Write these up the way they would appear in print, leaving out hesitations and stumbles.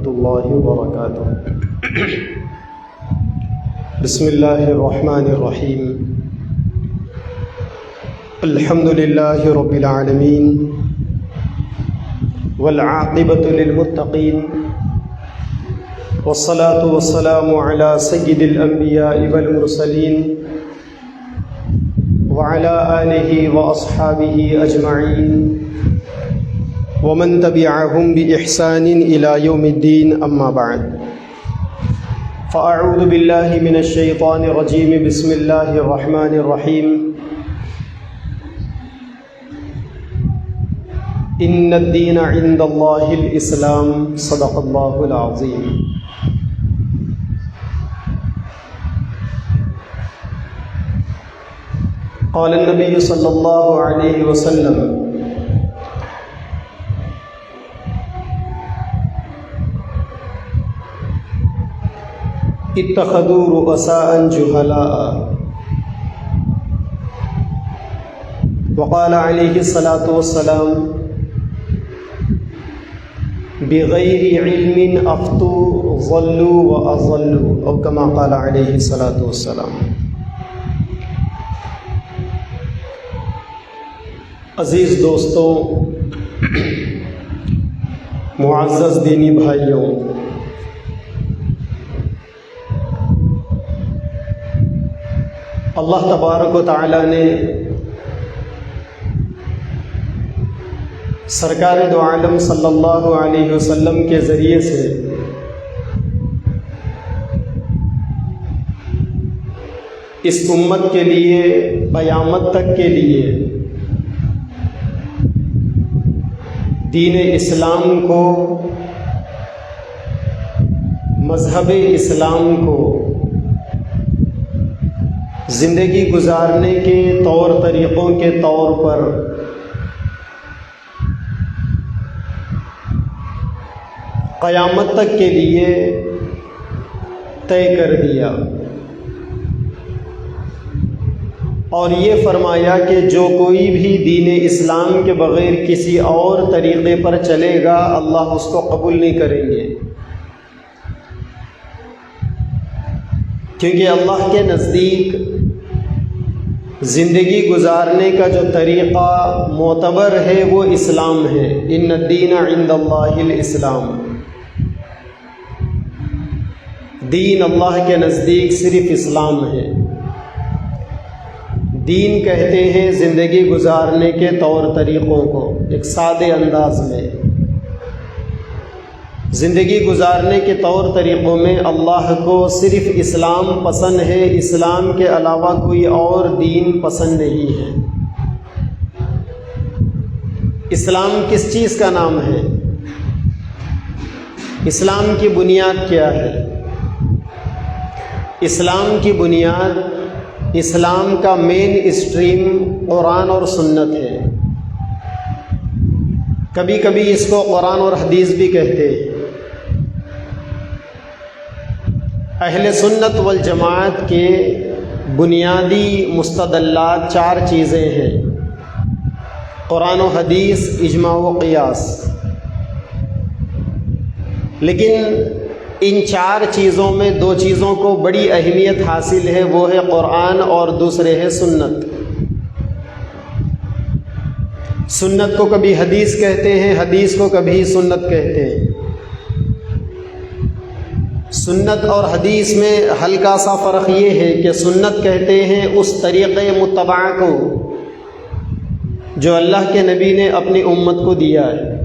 اللہ وبرکاتہ۔ بسم اللہ الرحمن الرحیم۔ الحمد للہ رب العالمین والعاقبۃ للمتقین والصلاة والسلام علی سید الانبیاء والمرسلین وعلی آلہ واصحابہ اجمعین ومن تبعهم بإحسان إلى يوم الدين، أما بعد فأعوذ بالله من الشيطان الرجيم، بسم الله الرحمن الرحيم۔ إن الدين عند الله الإسلام، صدق الله العظيم۔ قال النبي صلى الله عليه وسلم: اتخذوا رؤساء جهلاء، وقال عليه الصلاة والسلام: بغير علم افتوا ضلوا واضلوا، او كما قال عليه الصلاة والسلام۔ عزیز دوستوں، معزز دینی بھائیوں، اللہ تبارک و تعالی نے سرکار دو عالم صلی اللہ علیہ وسلم کے ذریعے سے اس امت کے لیے قیامت تک کے لیے دین اسلام کو، مذہب اسلام کو زندگی گزارنے کے طور طریقوں کے طور پر قیامت تک کے لیے طے کر دیا، اور یہ فرمایا کہ جو کوئی بھی دین اسلام کے بغیر کسی اور طریقے پر چلے گا اللہ اس کو قبول نہیں کریں گے، کیونکہ اللہ کے نزدیک زندگی گزارنے کا جو طریقہ معتبر ہے وہ اسلام ہے۔ ان الدین عند اللہ الاسلام، دین اللہ کے نزدیک صرف اسلام ہے۔ دین کہتے ہیں زندگی گزارنے کے طور طریقوں کو، ایک سادے انداز میں زندگی گزارنے کے طور طریقوں میں اللہ کو صرف اسلام پسند ہے، اسلام کے علاوہ کوئی اور دین پسند نہیں ہے۔ اسلام کس چیز کا نام ہے؟ اسلام کی بنیاد کیا ہے؟ اسلام کی بنیاد، اسلام کا مین اسٹریم قرآن اور سنت ہے۔ کبھی کبھی اس کو قرآن اور حدیث بھی کہتے ہیں۔ اہل سنت والجماعت کے بنیادی مستدلات چار چیزیں ہیں: قرآن و حدیث، اجماع و قیاس۔ لیکن ان چار چیزوں میں دو چیزوں کو بڑی اہمیت حاصل ہے، وہ ہے قرآن اور دوسرے ہے سنت۔ سنت کو کبھی حدیث کہتے ہیں، حدیث کو کبھی سنت کہتے ہیں۔ سنت اور حدیث میں ہلکا سا فرق یہ ہے کہ سنت کہتے ہیں اس طریقے متبع کو جو اللہ کے نبی نے اپنی امت کو دیا ہے،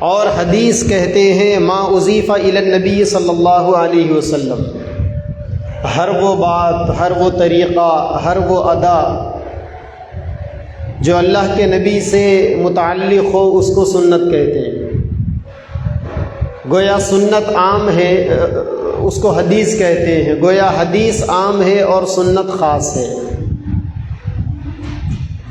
اور حدیث کہتے ہیں ما اضیف الی النبی صلی اللہ علیہ وسلم، ہر وہ بات، ہر وہ طریقہ، ہر وہ ادا جو اللہ کے نبی سے متعلق ہو اس کو سنت کہتے ہیں۔ گویا سنت عام ہے، اس کو حدیث کہتے ہیں، گویا حدیث عام ہے اور سنت خاص ہے۔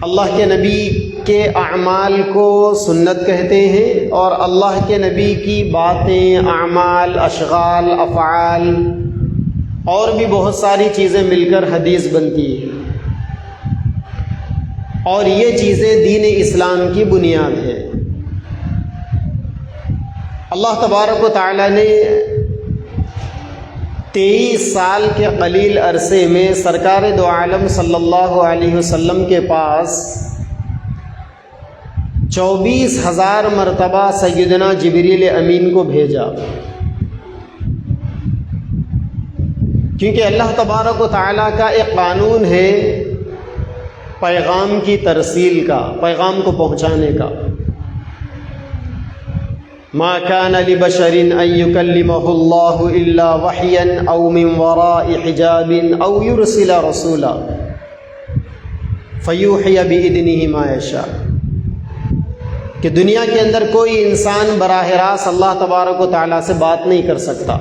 اللہ کے نبی کے اعمال کو سنت کہتے ہیں، اور اللہ کے نبی کی باتیں، اعمال، اشغال، افعال اور بھی بہت ساری چیزیں مل کر حدیث بنتی ہیں، اور یہ چیزیں دین اسلام کی بنیاد ہے۔ اللہ تبارک و تعالی نے 23 سال کے قلیل عرصے میں سرکار دو عالم صلی اللہ علیہ وسلم کے پاس 24,000 مرتبہ سیدنا جبریل امین کو بھیجا، کیونکہ اللہ تبارک و تعالیٰ کا ایک قانون ہے پیغام کی ترسیل کا، پیغام کو پہنچانے کا۔ ما كان لبشر ان يكلمه الله الا وحيا او من وراء حجاب او يرسل رسولا فيوحي باذنه ما يشاء، کہ دنیا کے اندر کوئی انسان براہ راست اللہ تبارک و تعالیٰ سے بات نہیں کر سکتا،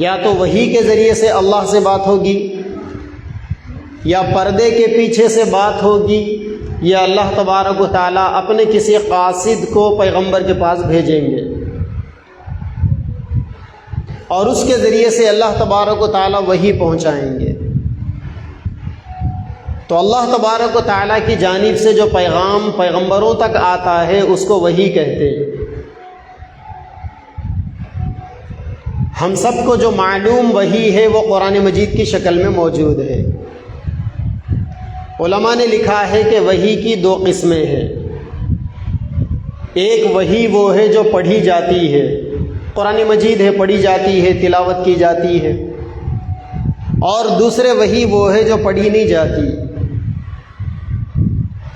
یا تو وحی کے ذریعے سے اللہ سے بات ہوگی، یا پردے کے پیچھے سے بات ہوگی، یا اللہ تبارک و تعالیٰ اپنے کسی قاصد کو پیغمبر کے پاس بھیجیں گے اور اس کے ذریعے سے اللہ تبارک و تعالیٰ وحی پہنچائیں گے۔ تو اللہ تبارک و تعالیٰ کی جانب سے جو پیغام پیغمبروں تک آتا ہے اس کو وحی کہتے ہیں۔ ہم سب کو جو معلوم وحی ہے وہ قرآن مجید کی شکل میں موجود ہے۔ علماء نے لکھا ہے کہ وحی کی 2 قسمیں ہیں۔ ایک وحی وہ ہے جو پڑھی جاتی ہے، قرآن مجید ہے، پڑھی جاتی ہے، تلاوت کی جاتی ہے، اور دوسرے وحی وہ ہے جو پڑھی نہیں جاتی۔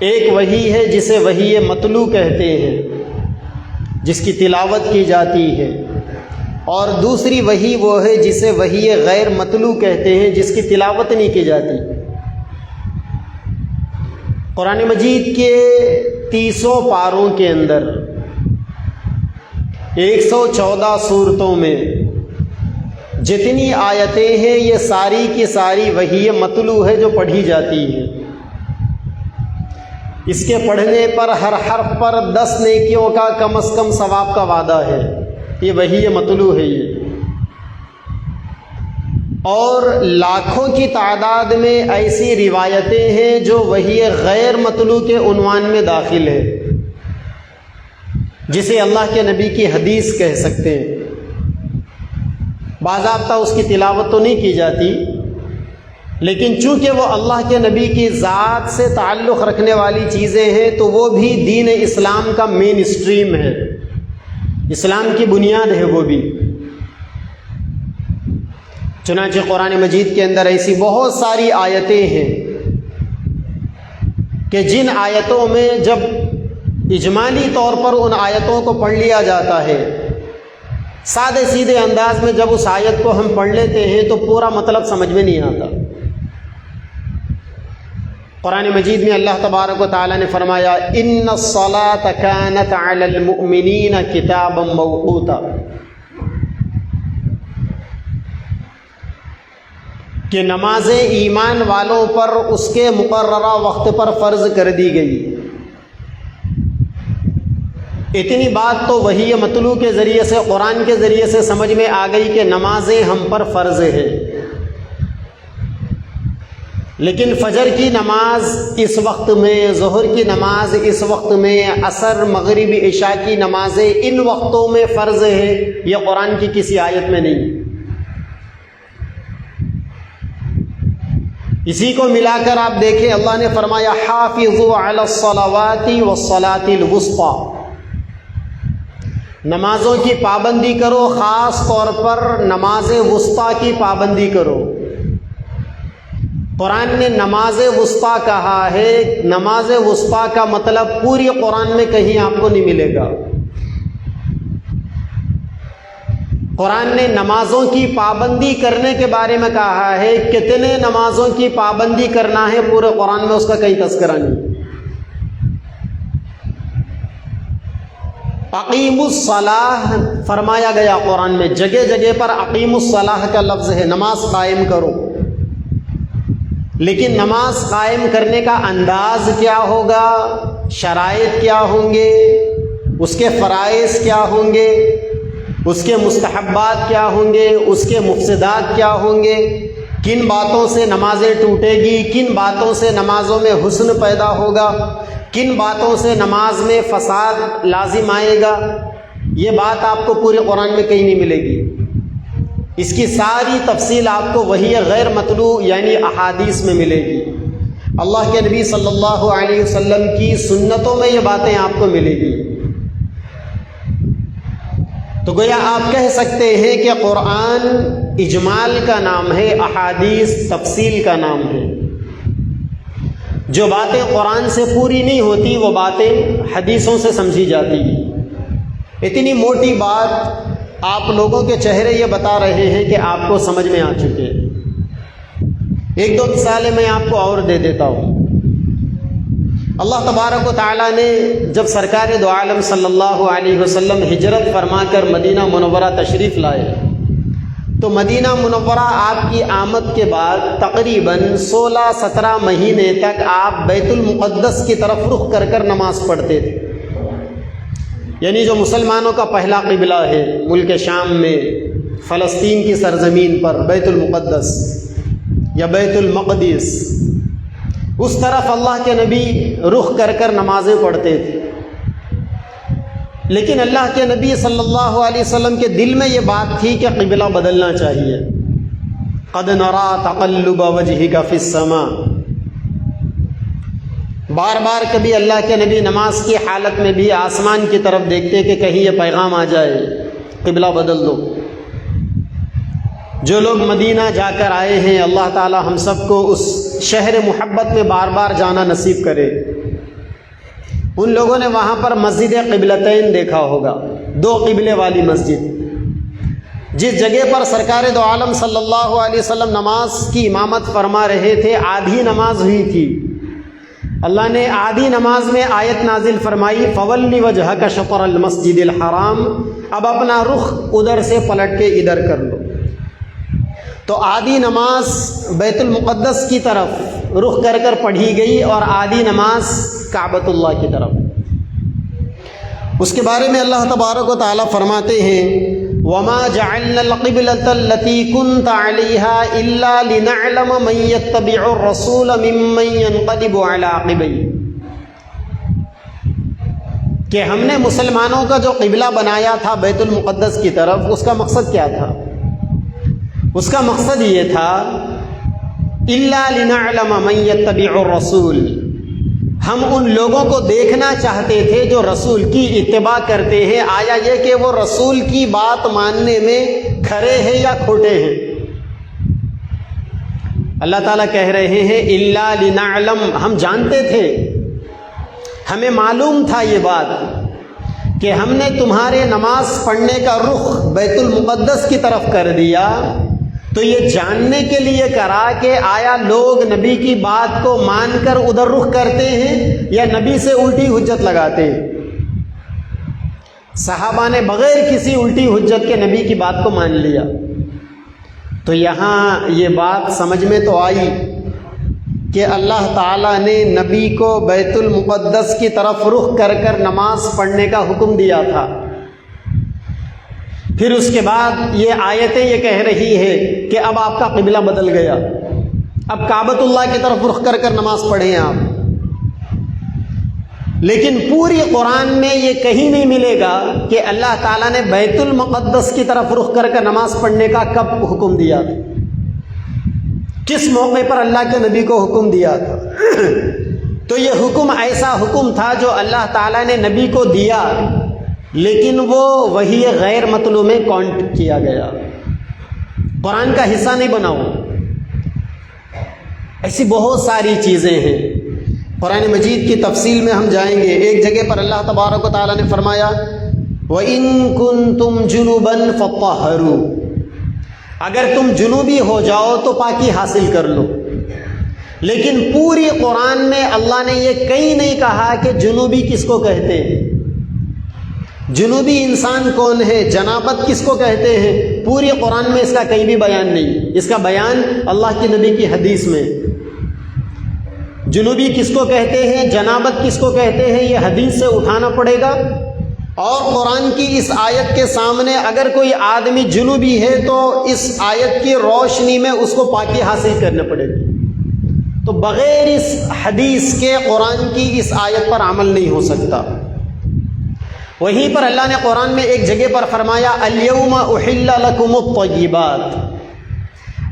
ایک وحی ہے جسے وحی متلو کہتے ہیں، جس کی تلاوت کی جاتی ہے، اور دوسری وحی وہ ہے جسے وحی غیر متلو کہتے ہیں، جس کی تلاوت نہیں کی جاتی۔ قرآن مجید کے 300 پاروں کے اندر 114 سورتوں میں جتنی آیتیں ہیں یہ ساری کی ساری وحی متلو ہے جو پڑھی جاتی ہے۔ اس کے پڑھنے پر ہر حرف پر 10 نیکیوں کا کم از کم ثواب کا وعدہ ہے۔ یہ وحی متلو ہے یہ، اور لاکھوں کی تعداد میں ایسی روایتیں ہیں جو وحی غیر متلو کے عنوان میں داخل ہے، جسے اللہ کے نبی کی حدیث کہہ سکتے ہیں۔ باضابطہ اس کی تلاوت تو نہیں کی جاتی، لیکن چونکہ وہ اللہ کے نبی کی ذات سے تعلق رکھنے والی چیزیں ہیں تو وہ بھی دین اسلام کا مین اسٹریم ہے، اسلام کی بنیاد ہے وہ بھی۔ چنانچہ قرآن مجید کے اندر ایسی بہت ساری آیتیں ہیں کہ جن آیتوں میں جب اجمالی طور پر ان آیتوں کو پڑھ لیا جاتا ہے، سادے سیدھے انداز میں جب اس آیت کو ہم پڑھ لیتے ہیں تو پورا مطلب سمجھ میں نہیں آتا۔ قرآن مجید میں اللہ تبارک و تعالیٰ نے فرمایا ان الصلاۃ کانت علی المؤمنین کتابا موقوتا، کہ نماز ایمان والوں پر اس کے مقررہ وقت پر فرض کر دی گئی۔ اتنی بات تو وحی متلو کے ذریعے سے، قرآن کے ذریعے سے سمجھ میں آ گئی کہ نمازیں ہم پر فرض ہے، لیکن فجر کی نماز اس وقت میں، ظہر کی نماز اس وقت میں، عصر مغرب عشاء کی نمازیں ان وقتوں میں فرض ہے، یہ قرآن کی کسی آیت میں نہیں۔ اسی کو ملا کر آپ دیکھیں، اللہ نے فرمایا حافظوا علی الصلوات والصلاۃ الوسطی، نمازوں کی پابندی کرو، خاص طور پر نماز وسطیٰ کی پابندی کرو۔ قرآن نے نماز وسطیٰ کہا ہے، نماز وسطیٰ کا مطلب پوری قرآن میں کہیں آپ کو نہیں ملے گا۔ قرآن نے نمازوں کی پابندی کرنے کے بارے میں کہا ہے، کتنے نمازوں کی پابندی کرنا ہے پورے قرآن میں اس کا کہیں تذکرہ نہیں۔ اقیم الصلاۃ فرمایا گیا قرآن میں، جگہ جگہ پر اقیم الصلاۃ کا لفظ ہے، نماز قائم کرو۔ لیکن نماز قائم کرنے کا انداز کیا ہوگا، شرائط کیا ہوں گے، اس کے فرائض کیا ہوں گے، اس کے مستحبات کیا ہوں گے، اس کے مفسدات کیا ہوں گے، کن باتوں سے نمازیں ٹوٹے گی، کن باتوں سے نمازوں میں حسن پیدا ہوگا، کن باتوں سے نماز میں فساد لازم آئے گا، یہ بات آپ کو پورے قرآن میں کہیں نہیں ملے گی۔ اس کی ساری تفصیل آپ کو وحی غیر مطلوع یعنی احادیث میں ملے گی۔ اللہ کے نبی صلی اللہ علیہ وسلم کی سنتوں میں یہ باتیں آپ کو ملے گی۔ تو گویا آپ کہہ سکتے ہیں کہ قرآن اجمال کا نام ہے، احادیث تفصیل کا نام ہے۔ جو باتیں قرآن سے پوری نہیں ہوتی وہ باتیں حدیثوں سے سمجھی جاتی ہیں۔ اتنی موٹی بات آپ لوگوں کے چہرے یہ بتا رہے ہیں کہ آپ کو سمجھ میں آ چکے۔ ایک دو مثالیں میں آپ کو اور دے دیتا ہوں۔ اللہ تبارک و تعالیٰ نے جب سرکار دو عالم صلی اللہ علیہ وسلم ہجرت فرما کر مدینہ منورہ تشریف لائے تو مدینہ منورہ آپ کی آمد کے بعد تقریباً 16-17 مہینے تک آپ بیت المقدس کی طرف رخ کر کر نماز پڑھتے تھے، یعنی جو مسلمانوں کا پہلا قبلہ ہے ملک شام میں فلسطین کی سرزمین پر بیت المقدس یا بیت المقدس، اس طرف اللہ کے نبی رخ کر کر نمازیں پڑھتے تھے۔ لیکن اللہ کے نبی صلی اللہ علیہ وسلم کے دل میں یہ بات تھی کہ قبلہ بدلنا چاہیے۔ قد نرا تقلب وجہک فی السماء، بار بار کبھی اللہ کے نبی نماز کی حالت میں بھی آسمان کی طرف دیکھتے کہ کہیں یہ پیغام آ جائے قبلہ بدل دو۔ جو لوگ مدینہ جا کر آئے ہیں اللہ تعالی ہم سب کو اس شہر محبت میں بار بار جانا نصیب کرے۔ ان لوگوں نے وہاں پر مسجد قبلتین دیکھا ہوگا، 2 قبلے والی مسجد۔ جس جگہ پر سرکار دو عالم صلی اللہ علیہ وسلم نماز کی امامت فرما رہے تھے، آدھی نماز ہوئی تھی، اللہ نے آدھی نماز میں آیت نازل فرمائی فَوَلِّ وَجْهَكَ شَطْرَ الْمَسْجِدِ الْحَرَامِ، اب اپنا رخ ادھر سے پلٹ کے ادھر کر لو۔ تو آدھی نماز بیت المقدس کی طرف رخ کر کر پڑھی گئی اور آدھی نماز کعبۃ اللہ کی طرف۔ اس کے بارے میں اللہ تبارک و تعالیٰ فرماتے ہیں وَمَا جَعَلْنَا الْقِبْلَةَ الَّتِي كُنْتَ عَلَيْهَا إِلَّا لِنَعْلَمَ مَن يَتَّبِعُ الرَّسُولَ مِمَّن يَنقَلِبُ عَلَىٰ عَقِبَيْهِ، کہ ہم نے مسلمانوں کا جو قبلہ بنایا تھا بیت المقدس کی طرف، اس کا مقصد کیا تھا؟ اس کا مقصد یہ تھا إِلَّا لِنَعْلَمَ مَن يَتَّبِعُ الرَّسُولَ، ہم ان لوگوں کو دیکھنا چاہتے تھے جو رسول کی اتباع کرتے ہیں، آیا یہ کہ وہ رسول کی بات ماننے میں کھرے ہیں یا کھوٹے ہیں۔ اللہ تعالیٰ کہہ رہے ہیں إِلَّا لِنَعْلَمَ، ہم جانتے تھے، ہمیں معلوم تھا یہ بات کہ ہم نے تمہارے نماز پڑھنے کا رخ بیت المقدس کی طرف کر دیا تو یہ جاننے کے لیے کرا کہ آیا لوگ نبی کی بات کو مان کر ادھر رخ کرتے ہیں یا نبی سے الٹی حجت لگاتے ہیں۔ صحابہ نے بغیر کسی الٹی حجت کے نبی کی بات کو مان لیا۔ تو یہاں یہ بات سمجھ میں تو آئی کہ اللہ تعالیٰ نے نبی کو بیت المقدس کی طرف رخ کر کر نماز پڑھنے کا حکم دیا تھا۔ پھر اس کے بعد یہ آیتیں یہ کہہ رہی ہے کہ اب آپ کا قبلہ بدل گیا، اب کعبۃ اللہ کی طرف رخ کر کر نماز پڑھیں آپ۔ لیکن پوری قرآن میں یہ کہیں نہیں ملے گا کہ اللہ تعالیٰ نے بیت المقدس کی طرف رخ کر کر نماز پڑھنے کا کب حکم دیا تھا، کس موقع پر اللہ کے نبی کو حکم دیا تھا۔ تو یہ حکم ایسا حکم تھا جو اللہ تعالیٰ نے نبی کو دیا، لیکن وہ وحی غیر مطلوع میں کاؤنٹ کیا گیا، قرآن کا حصہ نہیں بنا وہ۔ ایسی بہت ساری چیزیں ہیں، قرآن مجید کی تفصیل میں ہم جائیں گے۔ ایک جگہ پر اللہ تبارک و تعالیٰ نے فرمایا وَإِن كُنتُمْ جُنُبًا فَطَّهِّرُوا، اگر تم جنوبی ہو جاؤ تو پاکی حاصل کر لو۔ لیکن پوری قرآن میں اللہ نے یہ کہیں نہیں کہا کہ جنوبی کس کو کہتے ہیں، جنوبی انسان کون ہے، جنابت کس کو کہتے ہیں، پوری قرآن میں اس کا کہیں بھی بیان نہیں۔ اس کا بیان اللہ کے نبی کی حدیث میں، جنوبی کس کو کہتے ہیں، جنابت کس کو کہتے ہیں، یہ حدیث سے اٹھانا پڑے گا۔ اور قرآن کی اس آیت کے سامنے اگر کوئی آدمی جنوبی ہے تو اس آیت کی روشنی میں اس کو پاکی حاصل کرنا پڑے گی۔ تو بغیر اس حدیث کے قرآن کی اس آیت پر عمل نہیں ہو سکتا۔ وہیں پر اللہ نے قرآن میں ایک جگہ پر فرمایا الیوم احل لکم الطیبات،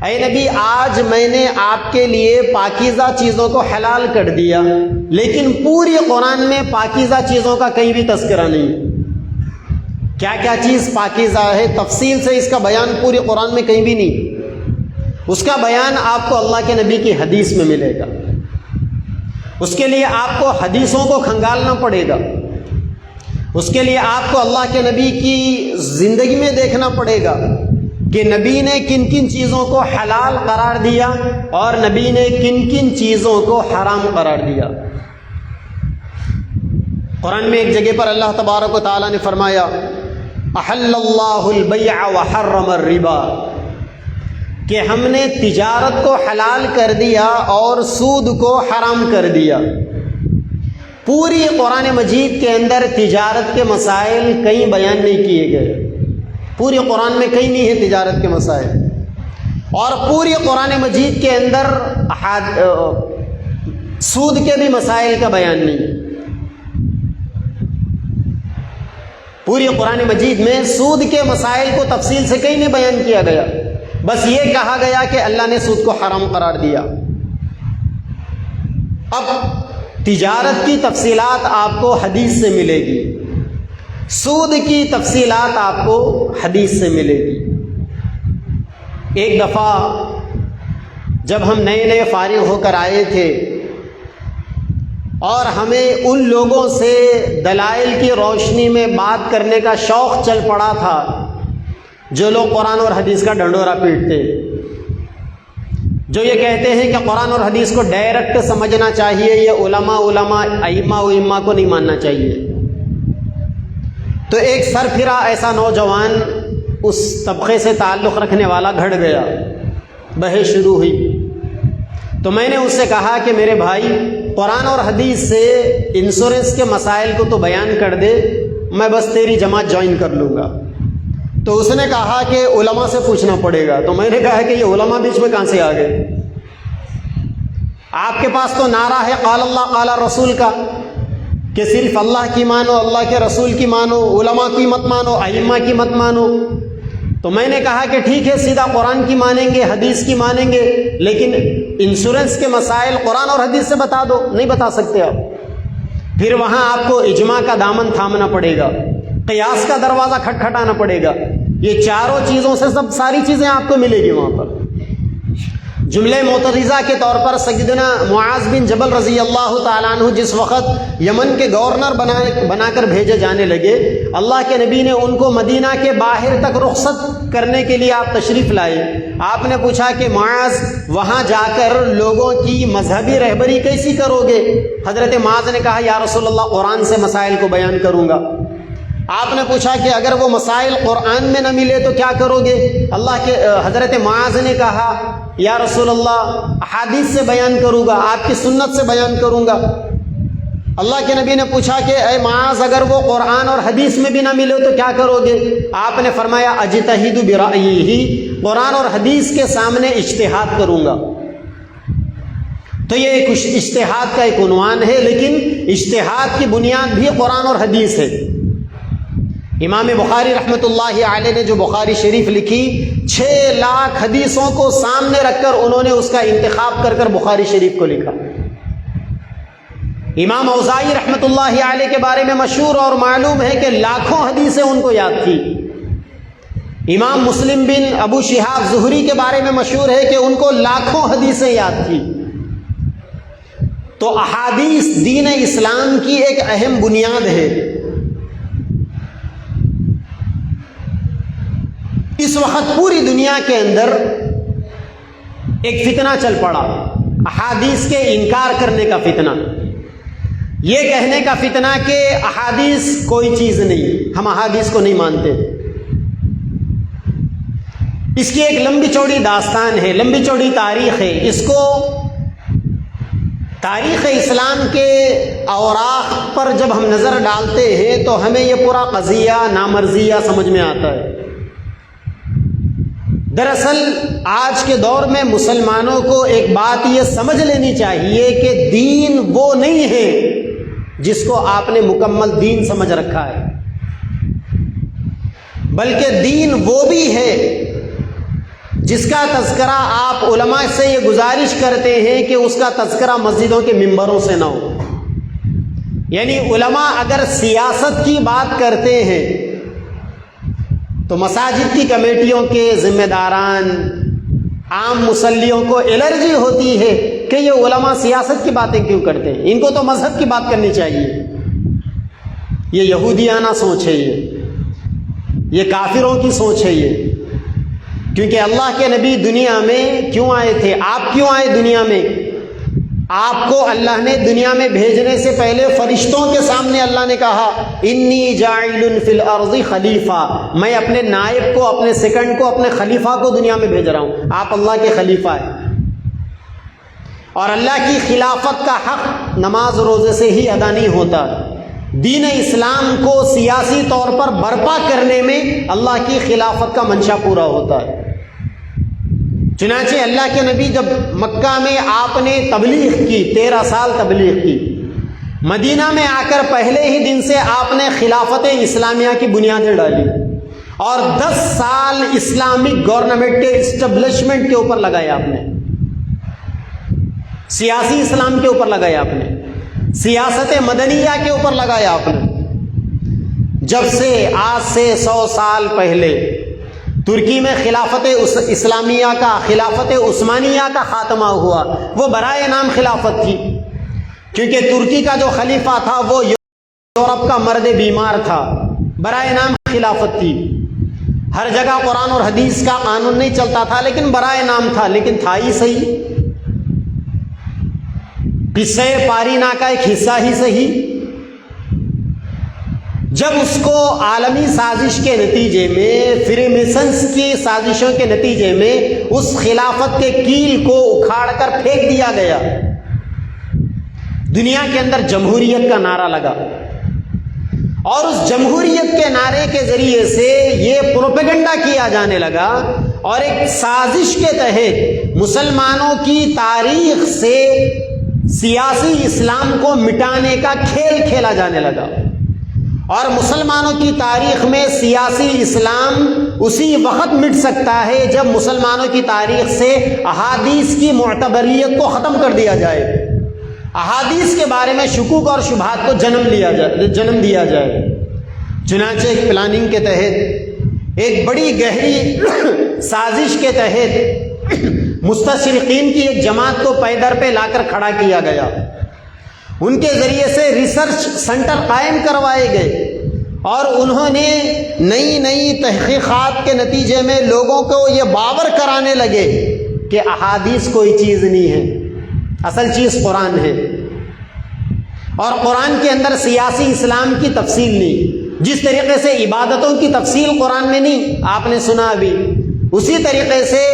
اے نبی آج میں نے آپ کے لیے پاکیزہ چیزوں کو حلال کر دیا، لیکن پوری قرآن میں پاکیزہ چیزوں کا کہیں بھی تذکرہ نہیں۔ کیا کیا چیز پاکیزہ ہے تفصیل سے اس کا بیان پوری قرآن میں کہیں بھی نہیں۔ اس کا بیان آپ کو اللہ کے نبی کی حدیث میں ملے گا۔ اس کے لیے آپ کو حدیثوں کو کھنگالنا پڑے گا، اس کے لیے آپ کو اللہ کے نبی کی زندگی میں دیکھنا پڑے گا کہ نبی نے کن کن چیزوں کو حلال قرار دیا اور نبی نے کن کن چیزوں کو حرام قرار دیا۔ قرآن میں ایک جگہ پر اللہ تبارک و تعالیٰ نے فرمایا احل اللہ البیع وحرم الربا، کہ ہم نے تجارت کو حلال کر دیا اور سود کو حرام کر دیا۔ پوری قرآن مجید کے اندر تجارت کے مسائل کہیں بیان نہیں کیے گئے، پوری قرآن میں کہیں نہیں ہے تجارت کے مسائل، اور پوری قرآن مجید کے اندر سود کے بھی مسائل کا بیان نہیں۔ پوری قرآن مجید میں سود کے مسائل کو تفصیل سے کہیں نہیں بیان کیا گیا، بس یہ کہا گیا کہ اللہ نے سود کو حرام قرار دیا۔ اب تجارت کی تفصیلات آپ کو حدیث سے ملے گی، سود کی تفصیلات آپ کو حدیث سے ملے گی۔ ایک دفعہ جب ہم نئے نئے فارغ ہو کر آئے تھے اور ہمیں ان لوگوں سے دلائل کی روشنی میں بات کرنے کا شوق چل پڑا تھا جو لوگ قرآن اور حدیث کا ڈنڈورا پیٹتے، جو یہ کہتے ہیں کہ قرآن اور حدیث کو ڈائریکٹ سمجھنا چاہیے، یہ علماء ائمہ کو نہیں ماننا چاہیے۔ تو ایک سرفرا ایسا نوجوان اس طبقے سے تعلق رکھنے والا گھڑ گیا، بحث شروع ہوئی۔ تو میں نے اس سے کہا کہ میرے بھائی قرآن اور حدیث سے انشورنس کے مسائل کو تو بیان کر دے، میں بس تیری جماعت جوائن کر لوں گا۔ تو اس نے کہا کہ علماء سے پوچھنا پڑے گا۔ تو میں نے کہا کہ یہ علماء بیچ میں کہاں سے آ گئے؟ آپ کے پاس تو نعرہ ہے قال اللہ قال رسول کا کہ صرف اللہ کی مانو، اللہ کے رسول کی مانو، علماء کی مت مانو، ائمہ کی مت مانو۔ تو میں نے کہا کہ ٹھیک ہے، سیدھا قرآن کی مانیں گے، حدیث کی مانیں گے، لیکن انشورنس کے مسائل قرآن اور حدیث سے بتا دو۔ نہیں بتا سکتے آپ، پھر وہاں آپ کو اجماع کا دامن تھامنا پڑے گا، قیاس کا دروازہ کھٹکھٹانا پڑے گا۔ یہ چاروں چیزوں سے ساری چیزیں آپ کو ملے گی وہاں پر۔ جملہ معترضہ کے طور پر سیدنا معاذ بن جبل رضی اللہ تعالیٰ عنہ جس وقت یمن کے گورنر بنا کر بھیجے جانے لگے، اللہ کے نبی نے ان کو مدینہ کے باہر تک رخصت کرنے کے لیے آپ تشریف لائے۔ آپ نے پوچھا کہ معاذ وہاں جا کر لوگوں کی مذہبی رہبری کیسی کرو گے؟ حضرت معاذ نے کہا یا رسول اللہ قرآن سے مسائل کو بیان کروں گا۔ آپ نے پوچھا کہ اگر وہ مسائل قرآن میں نہ ملے تو کیا کرو گے؟ حضرت معاذ نے کہا یا رسول اللہ احادیث سے بیان کروں گا، آپ کی سنت سے بیان کروں گا۔ اللہ کے نبی نے پوچھا کہ اے معاذ اگر وہ قرآن اور حدیث میں بھی نہ ملے تو کیا کرو گے؟ آپ نے فرمایا اجتہد برأیہ، قرآن اور حدیث کے سامنے اجتہاد کروں گا۔ تو یہ ایک اجتہاد کا ایک عنوان ہے، لیکن اجتہاد کی بنیاد بھی قرآن اور حدیث ہے۔ امام بخاری رحمۃ اللہ علیہ نے جو بخاری شریف لکھی، 6 لاکھ حدیثوں کو سامنے رکھ کر انہوں نے اس کا انتخاب کر کر بخاری شریف کو لکھا۔ امام اوزاعی رحمۃ اللہ علیہ کے بارے میں مشہور اور معلوم ہے کہ لاکھوں حدیثیں ان کو یاد تھی۔ امام مسلم بن ابو شہاب زہری کے بارے میں مشہور ہے کہ ان کو لاکھوں حدیثیں یاد تھی۔ تو احادیث دین اسلام کی ایک اہم بنیاد ہے۔ اس وقت پوری دنیا کے اندر ایک فتنہ چل پڑا، احادیث کے انکار کرنے کا فتنہ، یہ کہنے کا فتنہ کہ احادیث کوئی چیز نہیں، ہم احادیث کو نہیں مانتے۔ اس کی ایک لمبی چوڑی داستان ہے، لمبی چوڑی تاریخ ہے۔ اس کو تاریخ اسلام کے اوراق پر جب ہم نظر ڈالتے ہیں تو ہمیں یہ پورا قضیہ نامرضیہ سمجھ میں آتا ہے۔ دراصل آج کے دور میں مسلمانوں کو ایک بات یہ سمجھ لینی چاہیے کہ دین وہ نہیں ہے جس کو آپ نے مکمل دین سمجھ رکھا ہے، بلکہ دین وہ بھی ہے جس کا تذکرہ آپ علماء سے یہ گزارش کرتے ہیں کہ اس کا تذکرہ مسجدوں کے ممبروں سے نہ ہو۔ یعنی علماء اگر سیاست کی بات کرتے ہیں تو مساجد کی کمیٹیوں کے ذمہ داران، عام مصلیوں کو الرجی ہوتی ہے کہ یہ علماء سیاست کی باتیں کیوں کرتے ہیں، ان کو تو مذہب کی بات کرنی چاہیے۔ یہ یہودیانہ سوچ ہے، یہ کافروں کی سوچ ہے یہ، کیونکہ اللہ کے نبی دنیا میں کیوں آئے تھے؟ آپ کیوں آئے دنیا میں؟ آپ کو اللہ نے دنیا میں بھیجنے سے پہلے فرشتوں کے سامنے اللہ نے کہا انی جاعل فی الارض خلیفہ، میں اپنے نائب کو، اپنے سیکنڈ کو، اپنے خلیفہ کو دنیا میں بھیج رہا ہوں۔ آپ اللہ کے خلیفہ ہیں، اور اللہ کی خلافت کا حق نماز روزے سے ہی ادا نہیں ہوتا۔ دین اسلام کو سیاسی طور پر برپا کرنے میں اللہ کی خلافت کا منشا پورا ہوتا ہے۔ چنانچہ اللہ کے نبی جب مکہ میں آپ نے تبلیغ کی، 13 سال تبلیغ کی، مدینہ میں آ کر پہلے ہی دن سے آپ نے خلافت اسلامیہ کی بنیادیں ڈالی اور 10 سال اسلامک گورنمنٹ کے اسٹیبلشمنٹ کے اوپر لگایا آپ نے، سیاسی اسلام کے اوپر لگایا آپ نے، سیاست مدنیہ کے اوپر لگایا آپ نے۔ جب سے آج سے 100 سال پہلے ترکی میں خلافت اسلامیہ کا، خلافت عثمانیہ کا خاتمہ ہوا، وہ برائے نام خلافت تھی، کیونکہ ترکی کا جو خلیفہ تھا وہ یورپ کا مرد بیمار تھا، برائے نام خلافت تھی۔ ہر جگہ قرآن اور حدیث کا قانون نہیں چلتا تھا، لیکن برائے نام تھا، لیکن تھا ہی صحیح، قصے پارینا کا ایک حصہ ہی صحیح۔ جب اس کو عالمی سازش کے نتیجے میں، فری میسنز کی سازشوں کے نتیجے میں اس خلافت کے کیل کو اکھاڑ کر پھینک دیا گیا، دنیا کے اندر جمہوریت کا نعرہ لگا، اور اس جمہوریت کے نعرے کے ذریعے سے یہ پروپیگنڈا کیا جانے لگا، اور ایک سازش کے تحت مسلمانوں کی تاریخ سے سیاسی اسلام کو مٹانے کا کھیل کھیلا جانے لگا، اور مسلمانوں کی تاریخ میں سیاسی اسلام اسی وقت مٹ سکتا ہے جب مسلمانوں کی تاریخ سے احادیث کی معتبریت کو ختم کر دیا جائے، احادیث کے بارے میں شکوک اور شبہات کو جنم دیا جائے۔ چنانچہ ایک پلاننگ کے تحت، ایک بڑی گہری سازش کے تحت مستشرقین کی ایک جماعت کو پے در پہ لا کر کھڑا کیا گیا، ان کے ذریعے سے ریسرچ سینٹر قائم کروائے گئے، اور انہوں نے نئی تحقیقات کے نتیجے میں لوگوں کو یہ باور کرانے لگے کہ احادیث کوئی چیز نہیں ہے، اصل چیز قرآن ہے، اور قرآن کے اندر سیاسی اسلام کی تفصیل نہیں، جس طریقے سے عبادتوں کی تفصیل قرآن میں نہیں، آپ نے سنا ابھی، اسی طریقے سے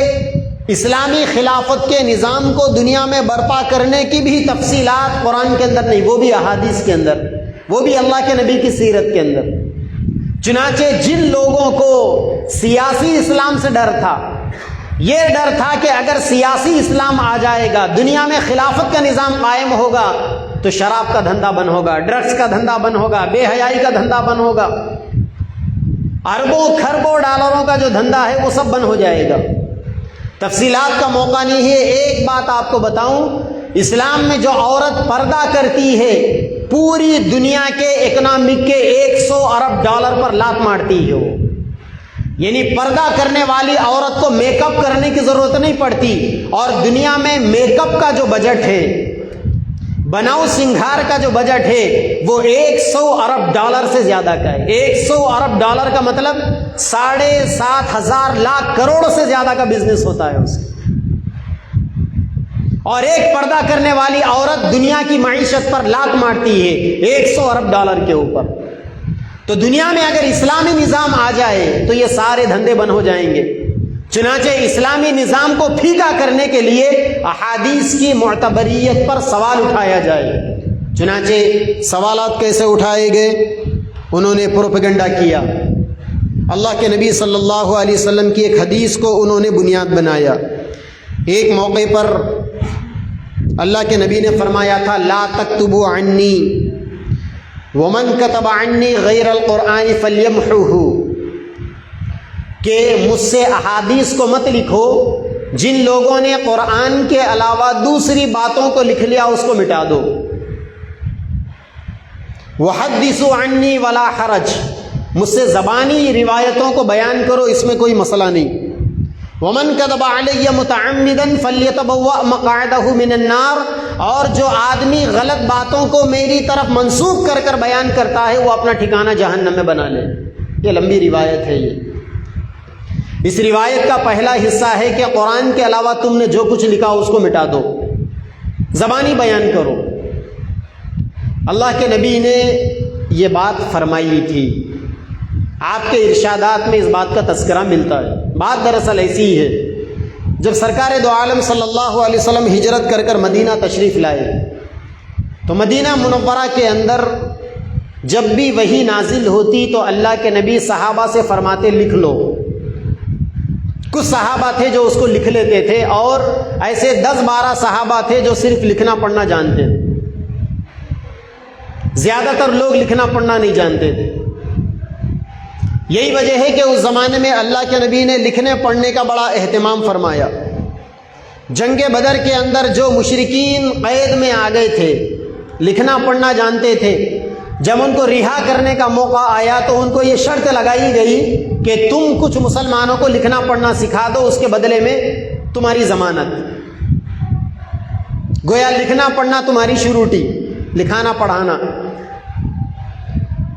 اسلامی خلافت کے نظام کو دنیا میں برپا کرنے کی بھی تفصیلات قرآن کے اندر نہیں، وہ بھی احادیث کے اندر، وہ بھی اللہ کے نبی کی سیرت کے اندر۔ چنانچہ جن لوگوں کو سیاسی اسلام سے ڈر تھا، یہ ڈر تھا کہ اگر سیاسی اسلام آ جائے گا، دنیا میں خلافت کا نظام قائم ہوگا، تو شراب کا دھندا بند ہوگا، ڈرگس کا دھندا بند ہوگا، بے حیائی کا دھندا بند ہوگا، اربوں کھربوں ڈالروں کا جو دھندا ہے وہ سب بند ہو جائے گا۔ تفصیلات کا موقع نہیں ہے، ایک بات آپ کو بتاؤں، اسلام میں جو عورت پردہ کرتی ہے پوری دنیا کے اکنامک کے 100 ارب ڈالر پر لات مارتی ہے وہ، یعنی پردہ کرنے والی عورت کو میک اپ کرنے کی ضرورت نہیں پڑتی، اور دنیا میں میک اپ کا جو بجٹ ہے، بناؤ سنگھار کا جو بجٹ ہے وہ 100 ارب ڈالر سے زیادہ کا ہے۔ 100 ارب ڈالر کا مطلب 7,500 لاکھ کروڑ سے زیادہ کا بزنس ہوتا ہے اس کا، اور ایک پردہ کرنے والی عورت دنیا کی معیشت پر لات مارتی ہے 100 ارب ڈالر کے اوپر۔ تو دنیا میں اگر اسلامی نظام آ جائے تو یہ سارے دھندے بند ہو جائیں گے۔ چنانچہ اسلامی نظام کو پھیکا کرنے کے لیے احادیث کی معتبریت پر سوال اٹھایا جائے۔ چنانچہ سوالات کیسے اٹھائے گئے؟ انہوں نے پروپیگنڈا کیا، اللہ کے نبی صلی اللہ علیہ وسلم کی ایک حدیث کو انہوں نے بنیاد بنایا۔ ایک موقع پر اللہ کے نبی نے فرمایا تھا لا تکتبوا عنی ومن کتب عنی غیر القرآن فلیمحوہ، کہ مجھ سے احادیث کو مت لکھو، جن لوگوں نے قرآن کے علاوہ دوسری باتوں کو لکھ لیا اس کو مٹا دو۔ وحدثوا عنی ولا حرج، مجھ سے زبانی روایتوں کو بیان کرو، اس میں کوئی مسئلہ نہیں۔ ومن کذب علی متعمدا فلیتبوأ مقعدہ من النار، اور جو آدمی غلط باتوں کو میری طرف منسوب کر کر بیان کرتا ہے وہ اپنا ٹھکانہ جہنم میں بنا لے۔ یہ لمبی روایت ہے۔ اس روایت کا پہلا حصہ ہے کہ قرآن کے علاوہ تم نے جو کچھ لکھا اس کو مٹا دو، زبانی بیان کرو۔ اللہ کے نبی نے یہ بات فرمائی تھی، آپ کے ارشادات میں اس بات کا تذکرہ ملتا ہے۔ بات دراصل ایسی ہے، جب سرکار دو عالم صلی اللہ علیہ وسلم ہجرت کر کر مدینہ تشریف لائے تو مدینہ منورہ کے اندر جب بھی وحی نازل ہوتی تو اللہ کے نبی صحابہ سے فرماتے لکھ لو۔ کچھ صحابہ تھے جو اس کو لکھ لیتے تھے، اور ایسے 10-12 صحابہ تھے جو صرف لکھنا پڑھنا جانتے تھے۔ زیادہ تر لوگ لکھنا پڑھنا نہیں جانتے تھے۔ یہی وجہ ہے کہ اس زمانے میں اللہ کے نبی نے لکھنے پڑھنے کا بڑا اہتمام فرمایا۔ جنگ بدر کے اندر جو مشرکین قید میں آ گئے تھے، لکھنا پڑھنا جانتے تھے، جب ان کو رہا کرنے کا موقع آیا تو ان کو یہ شرط لگائی گئی کہ تم کچھ مسلمانوں کو لکھنا پڑھنا سکھا دو، اس کے بدلے میں تمہاری ضمانت۔ گویا لکھنا پڑھنا تمہاری شروٹی، لکھانا پڑھانا۔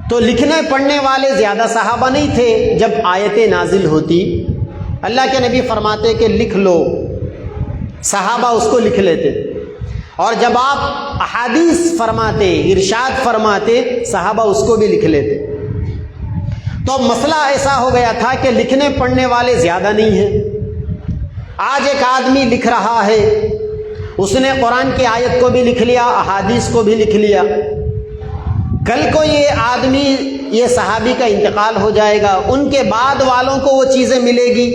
تو لکھنے پڑھنے والے زیادہ صحابہ نہیں تھے۔ جب آیتیں نازل ہوتی اللہ کے نبی فرماتے کہ لکھ لو، صحابہ اس کو لکھ لیتے، اور جب آپ احادیث فرماتے، ارشاد فرماتے، صحابہ اس کو بھی لکھ لیتے۔ تو اب مسئلہ ایسا ہو گیا تھا کہ لکھنے پڑھنے والے زیادہ نہیں ہیں۔ آج ایک آدمی لکھ رہا ہے، اس نے قرآن کی آیت کو بھی لکھ لیا، احادیث کو بھی لکھ لیا۔ کل کو یہ آدمی، یہ صحابی کا انتقال ہو جائے گا، ان کے بعد والوں کو وہ چیزیں ملے گی۔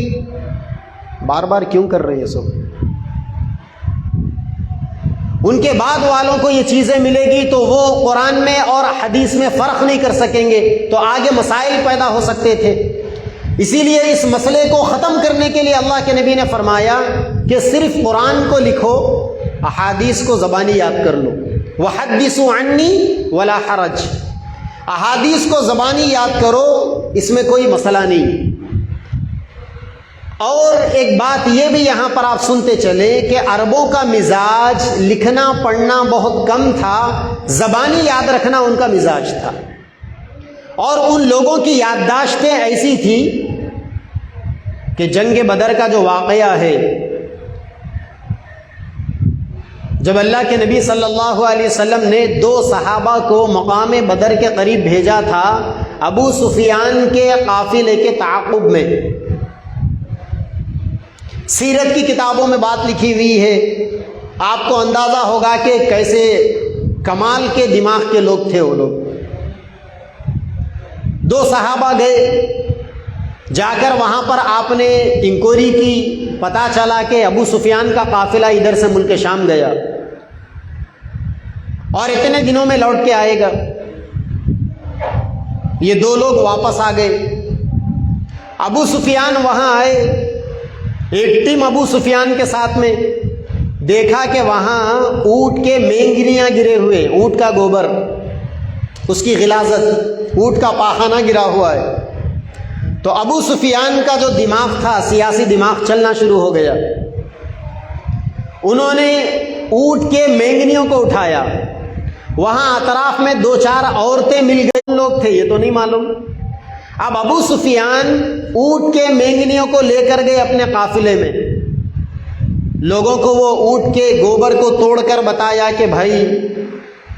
بار بار کیوں کر رہے ہیں سب؟ ان کے بعد والوں کو یہ چیزیں ملے گی تو وہ قرآن میں اور حدیث میں فرق نہیں کر سکیں گے، تو آگے مسائل پیدا ہو سکتے تھے۔ اسی لیے اس مسئلے کو ختم کرنے کے لیے اللہ کے نبی نے فرمایا کہ صرف قرآن کو لکھو، احادیث کو زبانی یاد کر لو۔ وحدثوا عنی ولا حرج، احادیث کو زبانی یاد کرو، اس میں کوئی مسئلہ نہیں۔ اور ایک بات یہ بھی یہاں پر آپ سنتے چلے کہ عربوں کا مزاج لکھنا پڑھنا بہت کم تھا، زبانی یاد رکھنا ان کا مزاج تھا۔ اور ان لوگوں کی یادداشتیں ایسی تھی کہ جنگ بدر کا جو واقعہ ہے، جب اللہ کے نبی صلی اللہ علیہ وسلم نے 2 صحابہ کو مقام بدر کے قریب بھیجا تھا ابو سفیان کے قافلے کے تعاقب میں، سیرت کی کتابوں میں بات لکھی ہوئی ہے، آپ کو اندازہ ہوگا کہ کیسے کمال کے دماغ کے لوگ تھے وہ لوگ۔ 2 صحابہ گئے، جا کر وہاں پر آپ نے انکوائری کی، پتہ چلا کہ ابو سفیان کا قافلہ ادھر سے ملک شام گیا اور اتنے دنوں میں لوٹ کے آئے گا۔ یہ 2 لوگ واپس آ گئے۔ ابو سفیان وہاں آئے، ایک ٹیم ابو سفیان کے ساتھ میں، دیکھا کہ وہاں اونٹ کے مینگنیاں گرے ہوئے، اونٹ کا گوبر، اس کی غلاظت، اونٹ کا پاخانہ گرا ہوا ہے۔ تو ابو سفیان کا جو دماغ تھا، سیاسی دماغ، چلنا شروع ہو گیا۔ انہوں نے اونٹ کے مینگنیوں کو اٹھایا، وہاں اطراف میں 2-4 عورتیں مل گئی، لوگ تھے یہ تو نہیں معلوم۔ اب ابو سفیان اونٹ کے مینگنیوں کو لے کر گئے اپنے قافلے میں، لوگوں کو وہ اونٹ کے گوبر کو توڑ کر بتایا کہ بھائی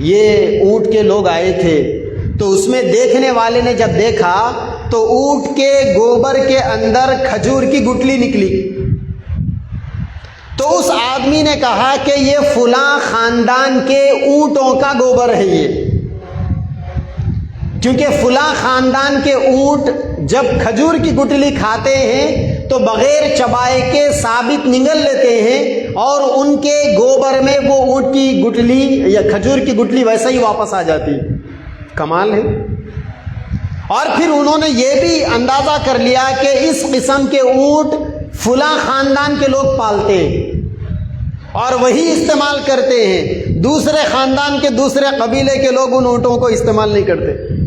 یہ اونٹ کے لوگ آئے تھے۔ تو اس میں دیکھنے والے نے جب دیکھا تو اونٹ کے گوبر کے اندر کھجور کی گٹلی نکلی۔ تو اس آدمی نے کہا کہ یہ فلاں خاندان کے اونٹوں کا گوبر ہے۔ یہ کیونکہ فلاں خاندان کے اونٹ جب کھجور کی گٹلی کھاتے ہیں تو بغیر چبائے کے ثابت نگل لیتے ہیں اور ان کے گوبر میں وہ اونٹ کی گٹلی یا کھجور کی گٹلی ویسا ہی واپس آ جاتی. کمال ہے. اور پھر انہوں نے یہ بھی اندازہ کر لیا کہ اس قسم کے اونٹ فلاں خاندان کے لوگ پالتے ہیں اور وہی استعمال کرتے ہیں، دوسرے خاندان کے دوسرے قبیلے کے لوگ ان اونٹوں کو استعمال نہیں کرتے.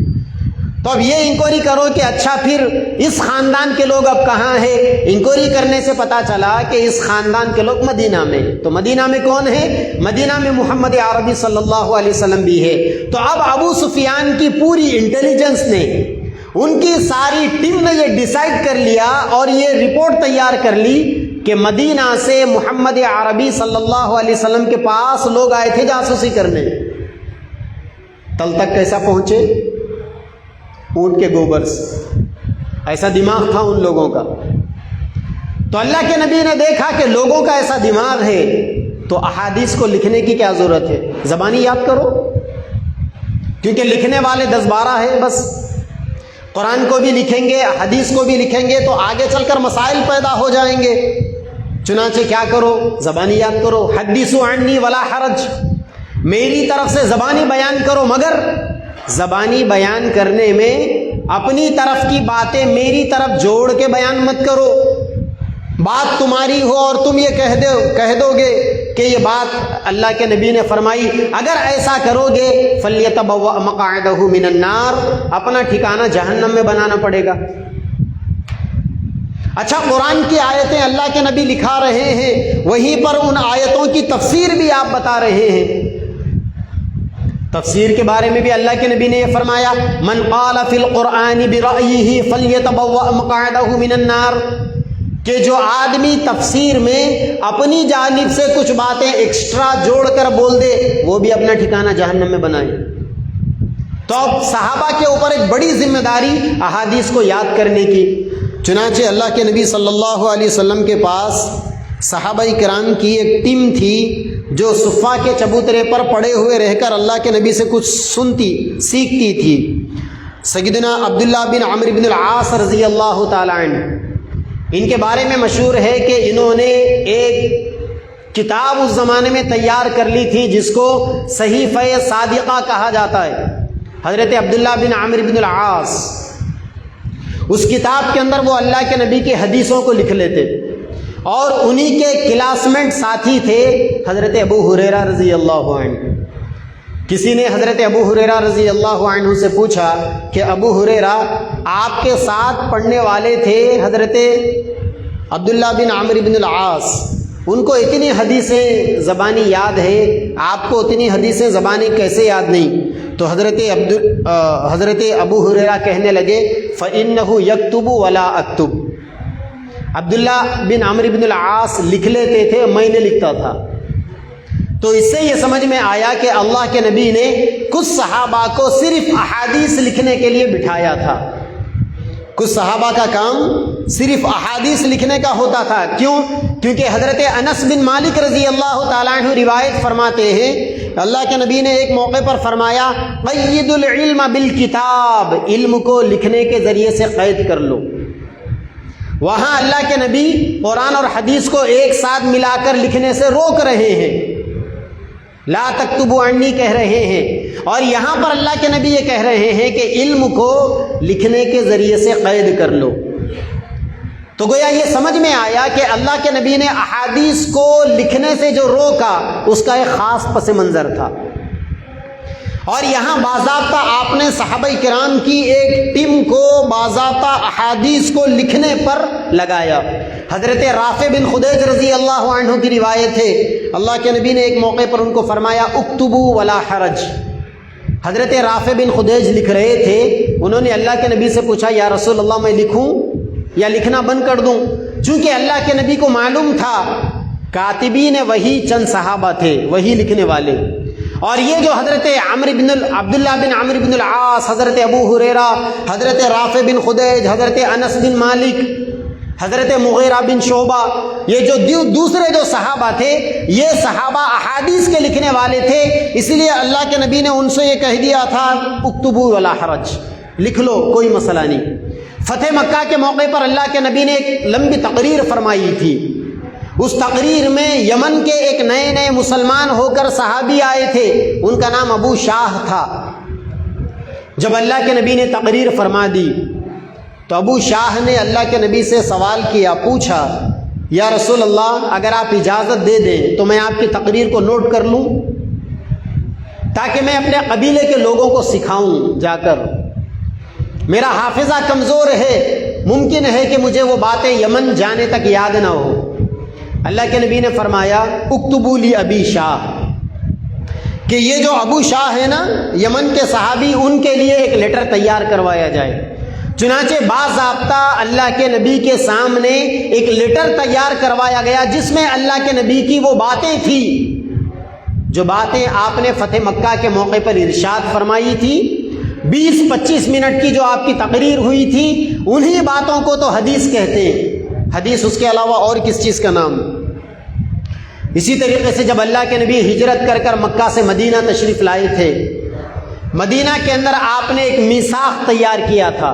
تو اب یہ انکوائری کرو کہ اچھا پھر اس خاندان کے لوگ اب کہاں ہیں. انکوائری کرنے سے پتا چلا کہ اس خاندان کے لوگ مدینہ میں. تو مدینہ میں کون ہے؟ مدینہ میں محمد عربی صلی اللہ علیہ وسلم بھی ہے. تو اب ابو سفیان کی پوری انٹیلیجنس نے، ان کی ساری ٹیم نے یہ ڈیسائیڈ کر لیا اور یہ رپورٹ تیار کر لی کہ مدینہ سے محمد عربی صلی اللہ علیہ وسلم کے پاس لوگ آئے تھے جاسوسی کرنے. تل تک کیسا پہنچے؟ اونٹ کے گوبر سے. ایسا دماغ تھا ان لوگوں کا. تو اللہ کے نبی نے دیکھا کہ لوگوں کا ایسا دماغ ہے تو احادیث کو لکھنے کی کیا ضرورت ہے؟ زبانی یاد کرو، کیونکہ لکھنے والے 10-12 ہیں بس. قرآن کو بھی لکھیں گے، حدیث کو بھی لکھیں گے تو آگے چل کر مسائل پیدا ہو جائیں گے. چنانچہ کیا کرو؟ زبانی یاد کرو. حدیثوا عنی ولا حرج، میری طرف سے زبانی بیان کرو، مگر زبانی بیان کرنے میں اپنی طرف کی باتیں میری طرف جوڑ کے بیان مت کرو. بات تمہاری ہو اور تم یہ کہہ دو گے کہ یہ بات اللہ کے نبی نے فرمائی. اگر ایسا کرو گے فَلْيَتَبَوَّأْ مَقْعَدَهُ مِنَ النَّارِ، اپنا ٹھکانہ جہنم میں بنانا پڑے گا. اچھا، قرآن کی آیتیں اللہ کے نبی لکھا رہے ہیں، وہیں پر ان آیتوں کی تفسیر بھی آپ بتا رہے ہیں. تفسیر کے بارے میں بھی اللہ کے نبی نے یہ فرمایا، من قال فی القرآن برأیہ فلیتبوأ مقعدہ من النار، کہ جو آدمی تفسیر میں اپنی جانب سے کچھ باتیں ایکسٹرا جوڑ کر بول دے وہ بھی اپنا ٹھکانہ جہنم میں بنائے. تو اب صحابہ کے اوپر ایک بڑی ذمہ داری احادیث کو یاد کرنے کی. چنانچہ اللہ کے نبی صلی اللہ علیہ وسلم کے پاس صحابہ کرام کی ایک ٹیم تھی جو صفہ کے چبوترے پر پڑے ہوئے رہ کر اللہ کے نبی سے کچھ سنتی سیکھتی تھی. سیدنا عبداللہ بن عمرو بن العاص رضی اللہ تعالی عنہ، ان کے بارے میں مشہور ہے کہ انہوں نے ایک کتاب اس زمانے میں تیار کر لی تھی جس کو صحیفہ صادقہ کہا جاتا ہے. حضرت عبداللہ بن عمرو بن العاص اس کتاب کے اندر وہ اللہ کے نبی کی حدیثوں کو لکھ لیتے اور انہی کے کلاسمیٹ ساتھی تھے حضرت ابو ہریرہ رضی اللہ عنہ. کسی نے حضرت ابو ہریرہ رضی اللہ عنہ سے پوچھا کہ ابو ہریرہ آپ کے ساتھ پڑھنے والے تھے حضرت عبداللہ بن عمرو بن العاص، ان کو اتنی حدیثیں زبانی یاد ہے، آپ کو اتنی حدیثیں زبانی کیسے یاد نہیں؟ تو حضرت ابو ہریرہ کہنے لگے فَإِنَّهُ يَكْتُبُ وَلَا أَكْتُبُ، عبداللہ بن عمرو بن العاص لکھ لیتے تھے، میں نے لکھتا تھا. تو اس سے یہ سمجھ میں آیا کہ اللہ کے نبی نے کچھ صحابہ کو صرف احادیث لکھنے کے لیے بٹھایا تھا. کچھ صحابہ کا کام صرف احادیث لکھنے کا ہوتا تھا. کیوں؟ کیونکہ حضرت انس بن مالک رضی اللہ تعالیٰ عنہ روایت فرماتے ہیں اللہ کے نبی نے ایک موقع پر فرمایا قید العلم بالکتاب، علم کو لکھنے کے ذریعے سے قید کر لو. وہاں اللہ کے نبی قرآن اور حدیث کو ایک ساتھ ملا کر لکھنے سے روک رہے ہیں، لا تکتبوا عنی کہہ رہے ہیں، اور یہاں پر اللہ کے نبی یہ کہہ رہے ہیں کہ علم کو لکھنے کے ذریعے سے قید کر لو. تو گویا یہ سمجھ میں آیا کہ اللہ کے نبی نے احادیث کو لکھنے سے جو روکا اس کا ایک خاص پس منظر تھا. اور یہاں باضابطہ آپ نے صحابہ کرام کی ایک ٹیم کو باضابطہ احادیث کو لکھنے پر لگایا. حضرت رافع بن خدیج رضی اللہ عنہ کی روایت ہے اللہ کے نبی نے ایک موقع پر ان کو فرمایا اکتبوا ولا حرج. حضرت رافع بن خدیج لکھ رہے تھے، انہوں نے اللہ کے نبی سے پوچھا یا رسول اللہ میں لکھوں یا لکھنا بند کر دوں؟ چونکہ اللہ کے نبی کو معلوم تھا کاتبین وہی چند صحابہ تھے، وہی لکھنے والے، اور یہ جو حضرت عبداللہ بن عمرو بن العاص، حضرت ابو ہریرہ، حضرت رافع بن خدیج، حضرت انس بن مالک، حضرت مغیرہ بن شعبہ، یہ جو دوسرے جو صحابہ تھے، یہ صحابہ احادیث کے لکھنے والے تھے، اس لیے اللہ کے نبی نے ان سے یہ کہہ دیا تھا اکتبوا ولا حرج، لکھ لو کوئی مسئلہ نہیں۔ فتح مکہ کے موقع پر اللہ کے نبی نے ایک لمبی تقریر فرمائی تھی۔ اس تقریر میں یمن کے ایک نئے نئے مسلمان ہو کر صحابی آئے تھے، ان کا نام ابو شاہ تھا۔ جب اللہ کے نبی نے تقریر فرما دی تو ابو شاہ نے اللہ کے نبی سے سوال کیا، پوچھا یا رسول اللہ اگر آپ اجازت دے دیں تو میں آپ کی تقریر کو نوٹ کر لوں تاکہ میں اپنے قبیلے کے لوگوں کو سکھاؤں جا کر، میرا حافظہ کمزور ہے، ممکن ہے کہ مجھے وہ باتیں یمن جانے تک یاد نہ ہو۔ اللہ کے نبی نے فرمایا اکتبوا لی ابی شاہ، کہ یہ جو ابو شاہ ہے نا یمن کے صحابی، ان کے لیے ایک لیٹر تیار کروایا جائے۔ چنانچہ باضابطہ اللہ کے نبی کے سامنے ایک لیٹر تیار کروایا گیا جس میں اللہ کے نبی کی وہ باتیں تھیں جو باتیں آپ نے فتح مکہ کے موقع پر ارشاد فرمائی تھی۔ 20-25 منٹ کی جو آپ کی تقریر ہوئی تھی، انہی باتوں کو تو حدیث کہتے ہیں۔ حدیث اس کے علاوہ اور کس چیز کا نام؟ اسی طریقے سے جب اللہ کے نبی ہجرت کر کر مکہ سے مدینہ تشریف لائے تھے، مدینہ کے اندر آپ نے ایک میثاق تیار کیا تھا،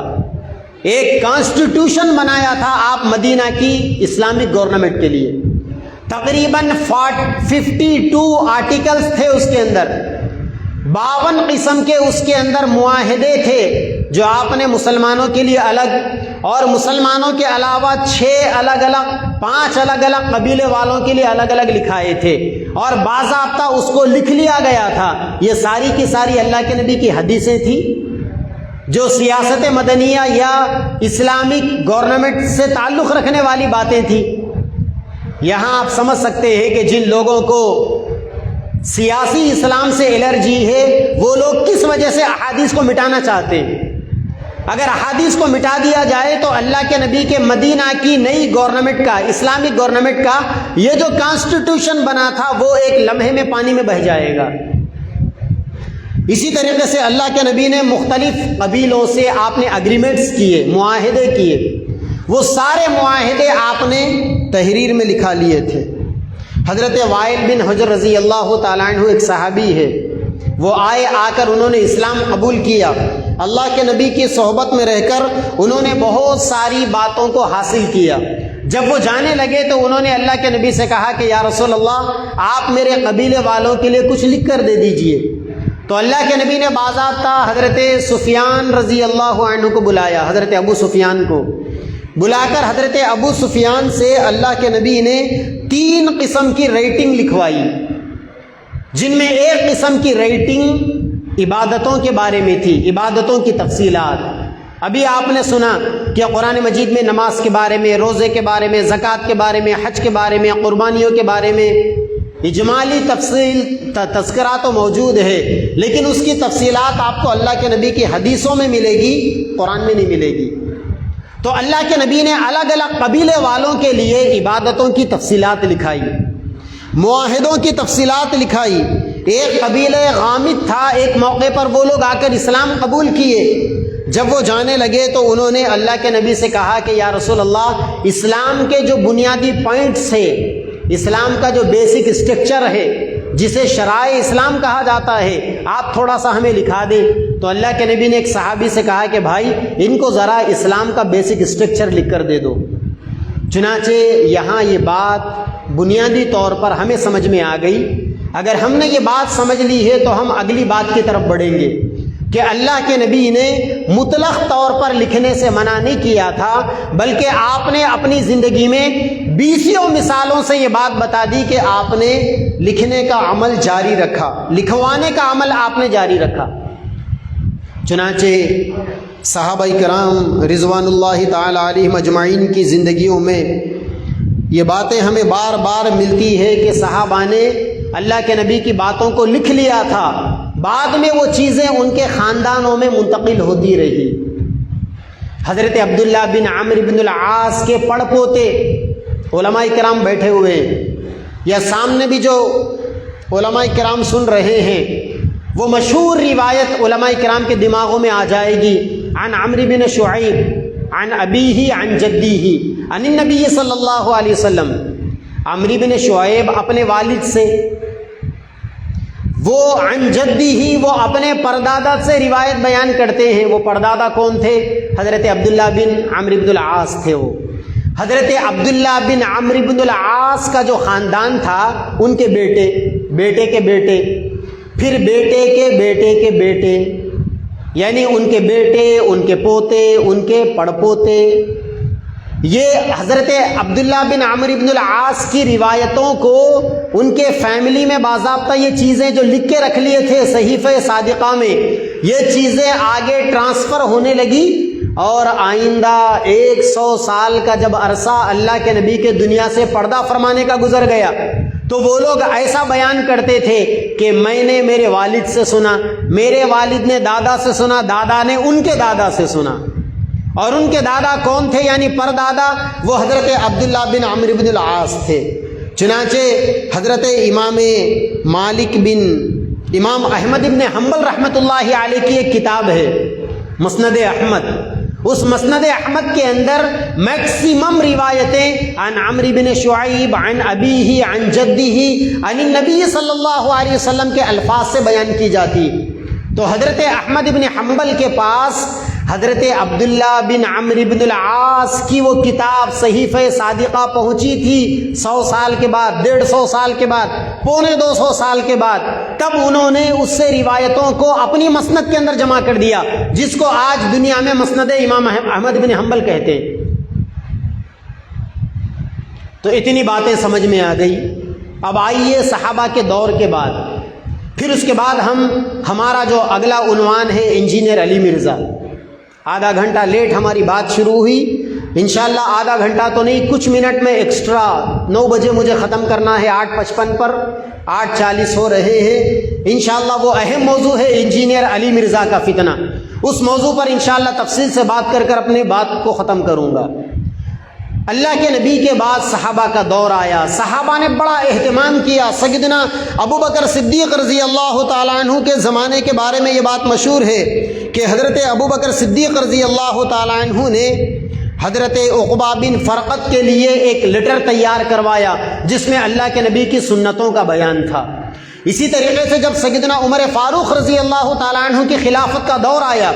ایک کانسٹیٹیوشن بنایا تھا آپ مدینہ کی اسلامک گورنمنٹ کے لیے۔ تقریباً 52 آرٹیکلز تھے اس کے اندر، 52 قسم کے اس کے اندر معاہدے تھے جو آپ نے مسلمانوں کے لیے الگ اور مسلمانوں کے علاوہ 5 الگ الگ قبیلے والوں کے لیے الگ الگ لکھائے تھے، اور باضابطہ اس کو لکھ لیا گیا تھا۔ یہ ساری کی ساری اللہ کے نبی کی حدیثیں تھیں جو سیاست مدنیہ یا اسلامک گورنمنٹ سے تعلق رکھنے والی باتیں تھیں۔ یہاں آپ سمجھ سکتے ہیں کہ جن لوگوں کو سیاسی اسلام سے الرجی ہے وہ لوگ کس وجہ سے احادیث کو مٹانا چاہتے ہیں۔ اگر احادیث کو مٹا دیا جائے تو اللہ کے نبی کے مدینہ کی نئی گورنمنٹ کا، اسلامک گورنمنٹ کا یہ جو کانسٹیٹیوشن بنا تھا وہ ایک لمحے میں پانی میں بہہ جائے گا۔ اسی طریقے سے اللہ کے نبی نے مختلف قبیلوں سے آپ نے اگریمنٹس کیے، معاہدے کیے، وہ سارے معاہدے آپ نے تحریر میں لکھا لیے تھے۔ حضرت وائل بن حجر رضی اللہ تعالیٰ عنہ ایک صحابی ہے، وہ آ کر انہوں نے اسلام قبول کیا۔ اللہ کے نبی کی صحبت میں رہ کر انہوں نے بہت ساری باتوں کو حاصل کیا۔ جب وہ جانے لگے تو انہوں نے اللہ کے نبی سے کہا کہ یا رسول اللہ آپ میرے قبیلے والوں کے لیے کچھ لکھ کر دے دیجئے۔ تو اللہ کے نبی نے باضابطہ حضرت سفیان رضی اللہ عنہ کو بلایا، حضرت ابو سفیان کو بلا کر حضرت ابو سفیان سے اللہ کے نبی نے 3 قسم کی ریٹنگ لکھوائی، جن میں ایک قسم کی ریٹنگ عبادتوں کے بارے میں تھی، عبادتوں کی تفصیلات۔ ابھی آپ نے سنا کہ قرآن مجید میں نماز کے بارے میں، روزے کے بارے میں، زکوٰۃ کے بارے میں، حج کے بارے میں، قربانیوں کے بارے میں اجمالی تذکرہ تو موجود ہے، لیکن اس کی تفصیلات آپ کو اللہ کے نبی کی حدیثوں میں ملے گی، قرآن میں نہیں ملے گی۔ تو اللہ کے نبی نے الگ الگ قبیلے والوں کے لیے عبادتوں کی تفصیلات لکھائی، معاہدوں کی تفصیلات لکھائی۔ ایک قبیلہ غامد تھا، ایک موقع پر وہ لوگ آ کر اسلام قبول کیے۔ جب وہ جانے لگے تو انہوں نے اللہ کے نبی سے کہا کہ یا رسول اللہ اسلام کے جو بنیادی پوائنٹس ہیں، اسلام کا جو بیسک اسٹرکچر ہے جسے شرائع اسلام کہا جاتا ہے، آپ تھوڑا سا ہمیں لکھا دیں۔ تو اللہ کے نبی نے ایک صحابی سے کہا کہ بھائی ان کو ذرا اسلام کا بیسک اسٹرکچر لکھ کر دے دو۔ چنانچہ یہاں یہ بات بنیادی طور پر ہمیں سمجھ میں آ گئی۔ اگر ہم نے یہ بات سمجھ لی ہے تو ہم اگلی بات کی طرف بڑھیں گے کہ اللہ کے نبی نے مطلق طور پر لکھنے سے منع نہیں کیا تھا، بلکہ آپ نے اپنی زندگی میں 20 مثالوں سے یہ بات بتا دی کہ آپ نے لکھنے کا عمل جاری رکھا، لکھوانے کا عمل آپ نے جاری رکھا۔ چنانچہ صحابہ کرام رضوان اللہ تعالی علیہم اجمعین کی زندگیوں میں یہ باتیں ہمیں بار بار ملتی ہے کہ صحابہ نے اللہ کے نبی کی باتوں کو لکھ لیا تھا، بعد میں وہ چیزیں ان کے خاندانوں میں منتقل ہوتی رہی۔ حضرت عبداللہ بن عمرو بن العاص کے پڑ پوتے علماء کرام بیٹھے ہوئے ہیں، یا سامنے بھی جو علماء کرام سن رہے ہیں، وہ مشہور روایت علماء کرام کے دماغوں میں آ جائے گی۔ عن عمرو بن شعیب عن ابیہ عن جدیہ عن النبی صلی اللہ علیہ وسلم. عمرو بن شعیب اپنے والد سے، وہ عن جدیہ وہ اپنے پردادا سے روایت بیان کرتے ہیں. وہ پردادا کون تھے؟ حضرت عبداللہ بن عمرو بن العاص تھے. وہ حضرت عبداللہ بن عمرو بن العاص کا جو خاندان تھا، ان کے بیٹے، بیٹے کے بیٹے، پھر بیٹے کے بیٹے کے بیٹے، یعنی ان کے بیٹے، ان کے پوتے، ان کے پڑپوتے، یہ حضرت عبداللہ بن عمرو بن العاص کی روایتوں کو ان کے فیملی میں باضابطہ یہ چیزیں جو لکھ کے رکھ لیے تھے صحیفہ صادقہ میں، یہ چیزیں آگے ٹرانسفر ہونے لگی. اور آئندہ 100 سال کا جب عرصہ اللہ کے نبی کے دنیا سے پردہ فرمانے کا گزر گیا، تو وہ لوگ ایسا بیان کرتے تھے کہ میں نے میرے والد سے سنا، میرے والد نے دادا سے سنا، دادا نے ان کے دادا سے سنا. اور ان کے دادا کون تھے؟ یعنی پردادا وہ حضرت عبداللہ بن عمرو بن العاص تھے. چنانچہ حضرت امام احمد بن حنبل رحمۃ اللہ علیہ کی ایک کتاب ہے مسند احمد. اس مسند احمد کے اندر میکسیمم روایتیں عن عمرو بن شعیب عن ابیہ عن جدیہ عن النبی صلی اللہ علیہ وسلم کے الفاظ سے بیان کی جاتی. تو حضرت احمد بن حنبل کے پاس حضرت عبداللہ بن عمرو بن العاص کی وہ کتاب صحیفہ صادقہ پہنچی تھی 100 سال کے بعد، 150 سال کے بعد، 250 سال کے بعد. تب انہوں نے اس سے روایتوں کو اپنی مسند کے اندر جمع کر دیا، جس کو آج دنیا میں مسند امام احمد بن حنبل کہتے ہیں. تو اتنی باتیں سمجھ میں آ گئی. اب آئیے صحابہ کے دور کے بعد، پھر اس کے بعد ہمارا جو اگلا عنوان ہے انجینئر علی مرزا. آدھا گھنٹہ لیٹ ہماری بات شروع ہوئی، انشاءاللہ آدھا گھنٹہ تو نہیں، کچھ منٹ میں ایکسٹرا. 9 بجے مجھے ختم کرنا ہے، 8:55 پر 8:40 ہو رہے ہیں. انشاءاللہ وہ اہم موضوع ہے انجینئر علی مرزا کا فتنہ. اس موضوع پر انشاءاللہ تفصیل سے بات کر اپنی بات کو ختم کروں گا. اللہ کے نبی کے بعد صحابہ کا دور آیا، صحابہ نے بڑا اہتمام کیا. سیدنا ابو بکر صدیق رضی اللہ تعالیٰ عنہ کے زمانے کے بارے میں یہ بات مشہور ہے کہ حضرت ابو بکر صدیق رضی اللہ تعالیٰ عنہ نے حضرت عقبہ بن فرقت کے لیے ایک لیٹر تیار کروایا جس میں اللہ کے نبی کی سنتوں کا بیان تھا. اسی طریقے سے جب سیدنا عمر فاروق رضی اللہ تعالیٰ عنہ کی خلافت کا دور آیا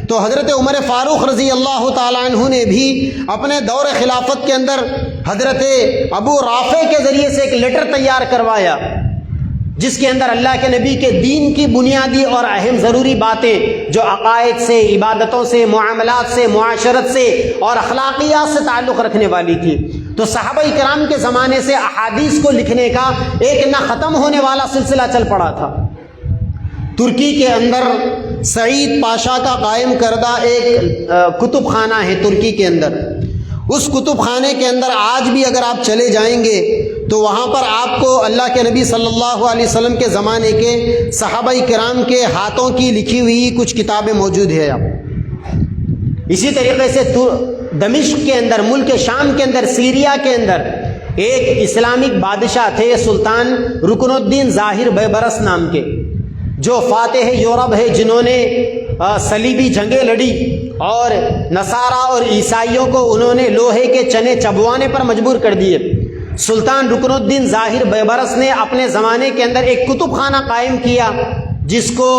تو حضرت عمر فاروق رضی اللہ تعالیٰ عنہ نے بھی اپنے دور خلافت کے اندر حضرت ابو رافع کے ذریعے سے ایک لیٹر تیار کروایا جس کے اندر اللہ کے نبی کے دین کی بنیادی اور اہم ضروری باتیں جو عقائد سے، عبادتوں سے، معاملات سے، معاشرت سے اور اخلاقیات سے تعلق رکھنے والی تھی. تو صحابہ کرام کے زمانے سے احادیث کو لکھنے کا ایک نہ ختم ہونے والا سلسلہ چل پڑا تھا. ترکی کے اندر سعید پاشا کا قائم کردہ ایک کتب خانہ ہے ترکی کے اندر. اس کتب خانے کے اندر آج بھی اگر آپ چلے جائیں گے تو وہاں پر آپ کو اللہ کے نبی صلی اللہ علیہ وسلم کے زمانے کے صحابہ کرام کے ہاتھوں کی لکھی ہوئی کچھ کتابیں موجود ہیں. اسی طریقے سے دمشق کے اندر، ملک شام کے اندر، سیریا کے اندر ایک اسلامک بادشاہ تھے سلطان رکن الدین ظاہر بیبرس نام کے، جو فاتح یورپ ہے، جنہوں نے صلیبی جنگیں لڑی اور نصارہ اور عیسائیوں کو انہوں نے لوہے کے چنے چبوانے پر مجبور کر دیے. سلطان رکن الدین ظاہر بیبرس نے اپنے زمانے کے اندر ایک کتب خانہ قائم کیا جس کو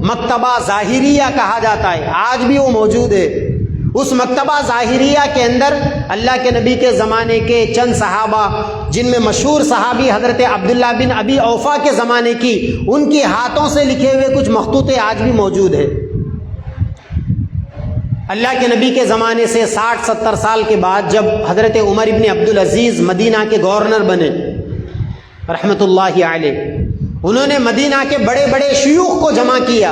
مکتبہ ظاہریہ کہا جاتا ہے، آج بھی وہ موجود ہے. اس مکتبہ ظاہریہ کے اندر اللہ کے نبی کے زمانے کے چند صحابہ، جن میں مشہور صحابی حضرت عبداللہ بن ابی اوفا کے زمانے کی، ان کے ہاتھوں سے لکھے ہوئے کچھ مخطوطے آج بھی موجود ہیں. اللہ کے نبی کے زمانے سے 60-70 سال کے بعد جب حضرت عمر ابن عبدالعزیز مدینہ کے گورنر بنے رحمۃ اللہ علیہ، انہوں نے مدینہ کے بڑے بڑے شیوخ کو جمع کیا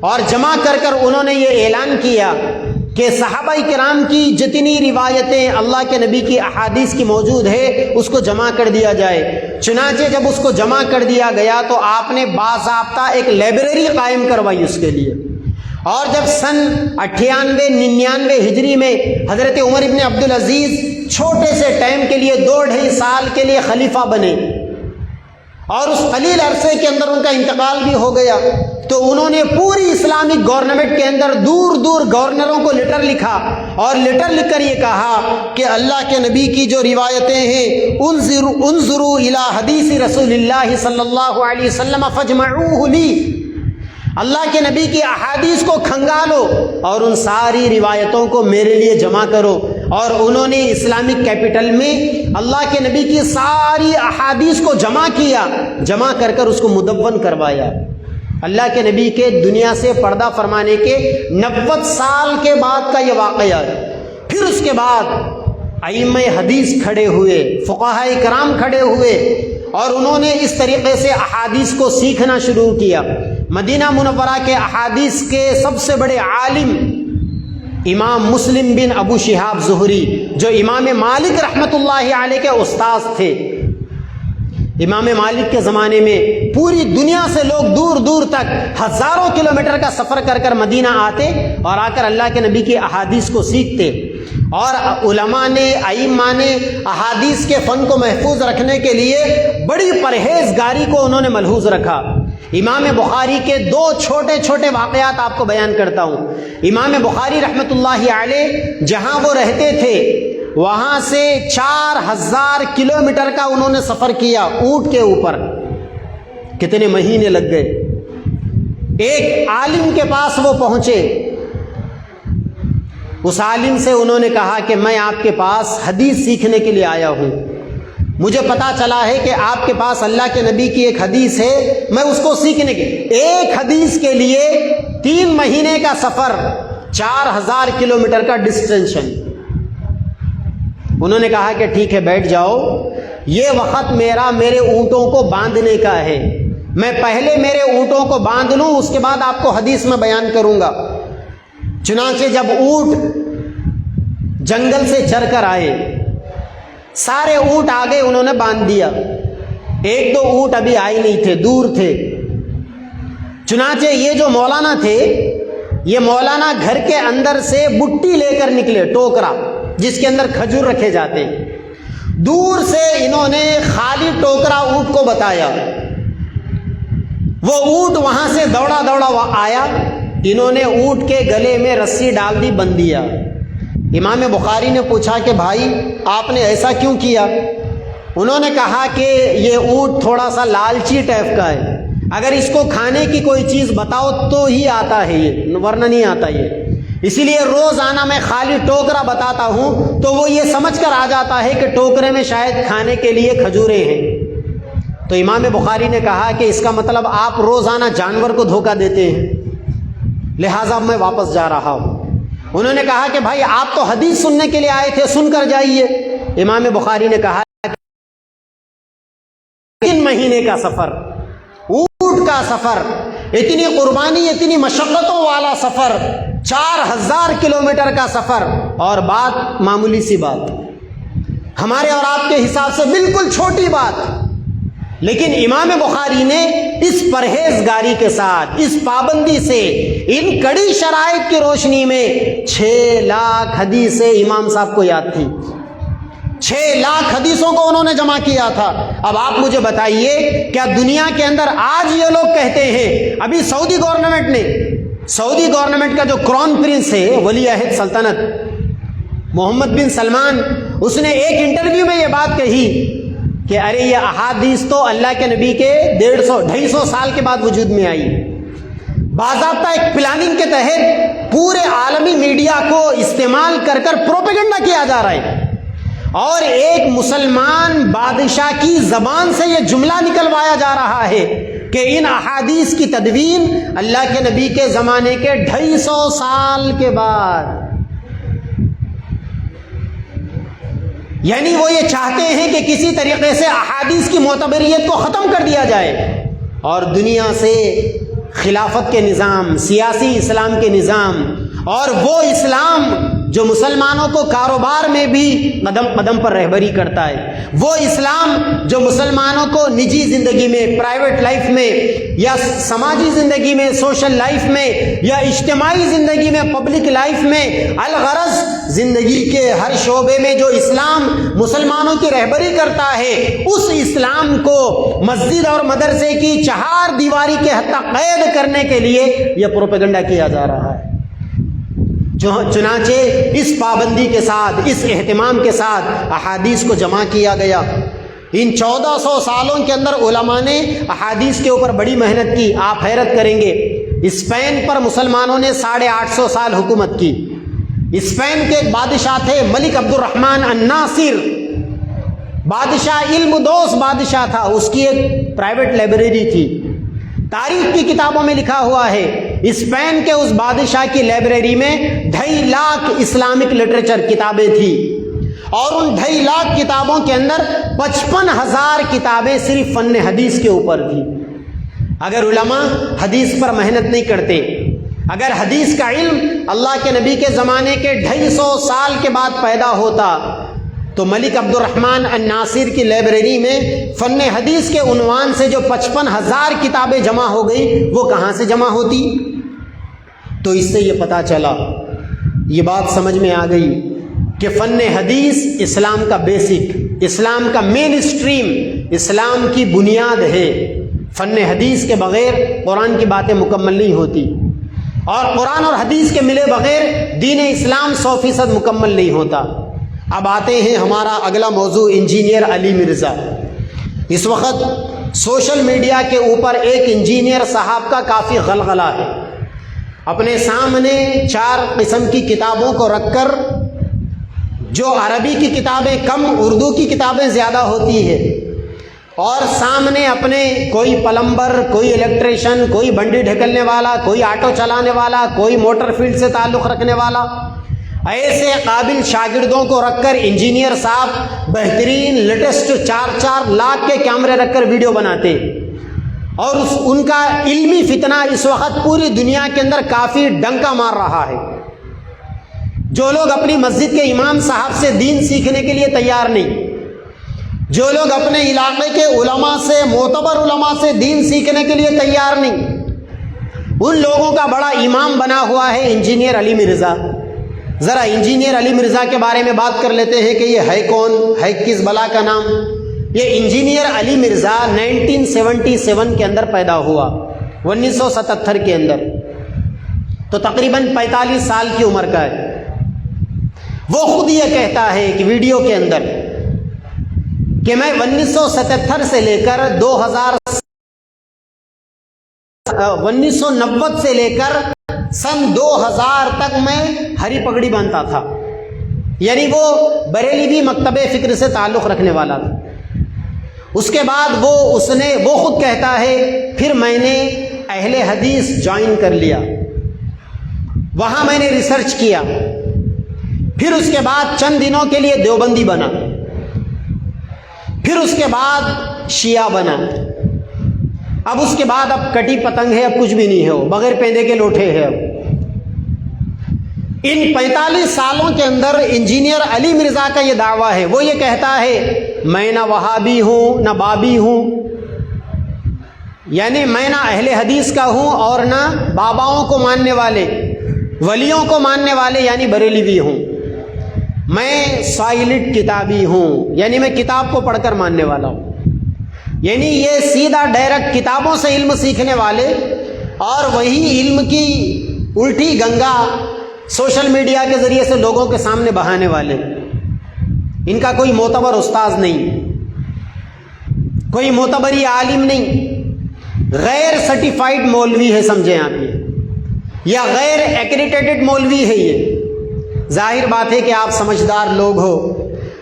اور جمع کر انہوں نے یہ اعلان کیا کہ صحابہ کرام کی جتنی روایتیں اللہ کے نبی کی احادیث کی موجود ہے اس کو جمع کر دیا جائے. چنانچہ جب اس کو جمع کر دیا گیا تو آپ نے باضابطہ ایک لائبریری قائم کروائی اس کے لیے. اور جب سن 98-99 ہجری میں حضرت عمر ابن عبدالعزیز چھوٹے سے ٹائم کے لیے 2-2.5 سال کے لیے خلیفہ بنے اور اس قلیل عرصے کے اندر ان کا انتقال بھی ہو گیا، تو انہوں نے پوری اسلامک گورنمنٹ کے اندر دور دور گورنروں کو لیٹر لکھا، اور لیٹر لکھ کر یہ کہا کہ اللہ کے نبی کی جو روایتیں ہیں انظروا الی حدیث رسول اللہ صلی اللہ علیہ وسلم فاجمعوہ لی، اللہ کے نبی کی احادیث کو کھنگالو اور ان ساری روایتوں کو میرے لیے جمع کرو۔ اور انہوں نے اسلامک کیپٹل میں اللہ کے نبی کی ساری احادیث کو جمع کیا، جمع کر کر اس کو مدون کروایا۔ اللہ کے نبی کے دنیا سے پردہ فرمانے کے 90 سال کے بعد کا یہ واقعہ ہے۔ پھر اس کے بعد ائمہ حدیث کھڑے ہوئے، فقہاء کرام کھڑے ہوئے، اور انہوں نے اس طریقے سے احادیث کو سیکھنا شروع کیا۔ مدینہ منورہ کے احادیث کے سب سے بڑے عالم امام مسلم بن ابو شہاب زہری، جو امام مالک رحمۃ اللہ علیہ کے استاذ تھے، امام مالک کے زمانے میں پوری دنیا سے لوگ دور دور تک ہزاروں کلومیٹر کا سفر کر کر مدینہ آتے اور آ کر اللہ کے نبی کی احادیث کو سیکھتے، اور علماء نے، ائمہ نے احادیث کے فن کو محفوظ رکھنے کے لیے بڑی پرہیزگاری کو انہوں نے ملحوظ رکھا۔ امام بخاری کے 2 چھوٹے چھوٹے واقعات آپ کو بیان کرتا ہوں۔ امام بخاری رحمۃ اللہ علیہ جہاں وہ رہتے تھے وہاں سے 4000 کلومیٹر کا انہوں نے سفر کیا اونٹ کے اوپر، کتنے مہینے لگ گئے۔ ایک عالم کے پاس وہ پہنچے، اس عالم سے انہوں نے کہا کہ میں آپ کے پاس حدیث سیکھنے کے لیے آیا ہوں، مجھے پتا چلا ہے کہ آپ کے پاس اللہ کے نبی کی ایک حدیث ہے، میں اس کو سیکھنے کے ایک حدیث کے لیے 3 مہینے کا سفر، 4000 کلومیٹر کا ڈسٹینشن۔ انہوں نے کہا کہ ٹھیک ہے بیٹھ جاؤ، یہ وقت میرے اونٹوں کو باندھنے کا ہے، میں پہلے میرے اونٹوں کو باندھ لوں، اس کے بعد آپ کو حدیث میں بیان کروں گا۔ چنانچہ جب اونٹ جنگل سے چر کر آئے، سارے اونٹ آگے انہوں نے باندھ دیا، 1-2 اونٹ ابھی آئے نہیں تھے، دور تھے۔ چنانچہ یہ جو مولانا تھے، یہ مولانا گھر کے اندر سے بٹی لے کر نکلے، ٹوکرا جس کے اندر کھجور رکھے جاتے ہیں، دور سے انہوں نے خالی ٹوکرا اونٹ کو بتایا۔ وہ اونٹ وہاں سے دوڑا آیا، انہوں نے اونٹ کے گلے میں رسی ڈال دی، بند دیا۔ امام بخاری نے پوچھا کہ بھائی آپ نے ایسا کیوں کیا؟ انہوں نے کہا کہ یہ اونٹ تھوڑا سا لالچی ٹائپ کا ہے، اگر اس کو کھانے کی کوئی چیز بتاؤ تو ہی آتا ہے یہ، ورنہ نہیں آتا یہ، اسی لیے روزانہ میں خالی ٹوکرا بتاتا ہوں تو وہ یہ سمجھ کر آ جاتا ہے کہ ٹوکرے میں شاید کھانے کے لیے کھجوریں ہیں۔ تو امام بخاری نے کہا کہ اس کا مطلب آپ روزانہ جانور کو دھوکہ دیتے ہیں، لہٰذا میں واپس جا رہا ہوں۔ انہوں نے کہا کہ بھائی آپ تو حدیث سننے کے لیے آئے تھے، سن کر جائیے۔ امام بخاری نے کہا 3 مہینے کا سفر، اونٹ کا سفر، اتنی قربانی، اتنی مشقتوں والا سفر، 4000 کلومیٹر کا سفر، اور بات معمولی سی بات، ہمارے اور آپ کے حساب سے بالکل چھوٹی بات، لیکن امام بخاری نے اس پرہیزگاری کے ساتھ، اس پابندی سے، ان کڑی شرائط کی روشنی میں 6 لاکھ حدیثیں امام صاحب کو یاد تھی، 6 لاکھ حدیثوں کو انہوں نے جمع کیا تھا۔ اب آپ مجھے بتائیے، کیا دنیا کے اندر آج یہ لوگ کہتے ہیں، ابھی سعودی گورنمنٹ کا جو کرون پرنس ہے، ولی عہد سلطنت محمد بن سلمان، اس نے ایک انٹرویو میں یہ بات کہی کہ ارے یہ احادیث تو اللہ کے نبی کے 150-250 سال کے بعد وجود میں آئی، باضابطہ ایک پلاننگ کے تحت پورے عالمی میڈیا کو استعمال کر کر پروپیگنڈا کیا جا رہا ہے، اور ایک مسلمان بادشاہ کی زبان سے یہ جملہ نکلوایا جا رہا ہے کہ ان احادیث کی تدوین اللہ کے نبی کے زمانے کے 250 سال کے بعد، یعنی وہ یہ چاہتے ہیں کہ کسی طریقے سے احادیث کی معتبریت کو ختم کر دیا جائے اور دنیا سے خلافت کے نظام، سیاسی اسلام کے نظام، اور وہ اسلام جو مسلمانوں کو کاروبار میں بھی قدم قدم پر رہبری کرتا ہے، وہ اسلام جو مسلمانوں کو نجی زندگی میں، پرائیویٹ لائف میں، یا سماجی زندگی میں، سوشل لائف میں، یا اجتماعی زندگی میں، پبلک لائف میں، الغرض زندگی کے ہر شعبے میں جو اسلام مسلمانوں کی رہبری کرتا ہے، اس اسلام کو مسجد اور مدرسے کی چہار دیواری کے حد تک قید کرنے کے لیے یہ پروپیگنڈا کیا جا رہا ہے۔ چنانچہ اس پابندی کے ساتھ، اس اہتمام کے ساتھ احادیث کو جمع کیا گیا۔ ان 1400 سالوں کے اندر علماء نے احادیث کے اوپر بڑی محنت کی۔ آپ حیرت کریں گے، اسپین پر مسلمانوں نے 850 سال حکومت کی۔ اسپین کے ایک بادشاہ تھے ملک عبد الرحمن الناصر، بادشاہ علم دوست بادشاہ تھا، اس کی ایک پرائیویٹ لائبریری تھی۔ تاریخ کی کتابوں میں لکھا ہوا ہے، اسپین کے اس بادشاہ کی لائبریری میں 2.5 لاکھ اسلامک لٹریچر کتابیں تھی، اور ان 2.5 لاکھ کتابوں کے اندر 55,000 کتابیں صرف فن حدیث کے اوپر تھی۔ اگر علماء حدیث پر محنت نہیں کرتے، اگر حدیث کا علم اللہ کے نبی کے زمانے کے 250 سال کے بعد پیدا ہوتا، تو ملک عبد الرحمن الناصر کی لائبریری میں فن حدیث کے عنوان سے جو 55,000 کتابیں جمع ہو گئی، وہ کہاں سے جمع ہوتی؟ تو اس سے یہ پتہ چلا، یہ بات سمجھ میں آ گئی کہ فن حدیث اسلام کا بیسک، اسلام کا مین اسٹریم، اسلام کی بنیاد ہے۔ فن حدیث کے بغیر قرآن کی باتیں مکمل نہیں ہوتی، اور قرآن اور حدیث کے ملے بغیر دین اسلام 100% مکمل نہیں ہوتا۔ اب آتے ہیں ہمارا اگلا موضوع، انجینئر علی مرزا۔ اس وقت سوشل میڈیا کے اوپر ایک انجینئر صاحب کا کافی غلغلہ ہے۔ اپنے سامنے 4 قسم کی کتابوں کو رکھ کر، جو عربی کی کتابیں کم، اردو کی کتابیں زیادہ ہوتی ہے، اور سامنے اپنے کوئی پلمبر، کوئی الیکٹریشین، کوئی بنڈی ڈھکلنے والا، کوئی آٹو چلانے والا، کوئی موٹر فیلڈ سے تعلق رکھنے والا، ایسے قابل شاگردوں کو رکھ کر انجینئر صاحب بہترین لیٹسٹ 4 لاکھ کے کیمرے رکھ کر ویڈیو بناتے، اور ان کا علمی فتنہ اس وقت پوری دنیا کے اندر کافی ڈنکا مار رہا ہے۔ جو لوگ اپنی مسجد کے امام صاحب سے دین سیکھنے کے لیے تیار نہیں، جو لوگ اپنے علاقے کے علماء سے، معتبر علماء سے دین سیکھنے کے لیے تیار نہیں، ان لوگوں کا بڑا امام بنا ہوا ہے انجینئر علی مرزا۔ ذرا انجینئر علی مرزا کے بارے میں بات کر لیتے ہیں کہ یہ ہے کون، ہے کس بلا کا نام۔ یہ انجینئر علی مرزا 1977 کے اندر پیدا ہوا، 1977 کے اندر، تو تقریباً 45 سال کی عمر کا ہے۔ وہ خود یہ کہتا ہے کہ ویڈیو کے اندر کہ میں 1977 سے لے کر 1990 سے لے کر سن 2000 تک میں ہری پگڑی باندھتا تھا، یعنی وہ بریلوی مکتب فکر سے تعلق رکھنے والا تھا۔ اس کے بعد وہ خود کہتا ہے پھر میں نے اہل حدیث جوائن کر لیا، وہاں میں نے ریسرچ کیا، پھر اس کے بعد چند دنوں کے لیے دیوبندی بنا، پھر اس کے بعد شیعہ بنا، اب اس کے بعد اب کٹی پتنگ ہے، اب کچھ بھی نہیں ہے، وہ بغیر پیندے کے لوٹے ہیں۔ اب ان 45 سالوں کے اندر انجینئر علی مرزا کا یہ دعویٰ ہے، وہ یہ کہتا ہے میں نہ وہابی ہوں نہ بابی ہوں، یعنی میں نہ اہل حدیث کا ہوں اور نہ باباؤں کو ماننے والے، ولیوں کو ماننے والے یعنی بریلوی ہوں، میں سائلنٹ کتابی ہوں، یعنی میں کتاب کو پڑھ کر ماننے والا ہوں۔ یعنی یہ سیدھا ڈائریکٹ کتابوں سے علم سیکھنے والے، اور وہی علم کی الٹی گنگا سوشل میڈیا کے ذریعے سے لوگوں کے سامنے بہانے والے۔ ان کا کوئی معتبر استاذ نہیں، کوئی معتبری عالم نہیں، غیر سرٹیفائیڈ مولوی ہے، سمجھیں آپ یہ، یا غیر ایکریڈیٹڈ مولوی ہے یہ۔ ظاہر بات ہے کہ آپ سمجھدار لوگ ہو،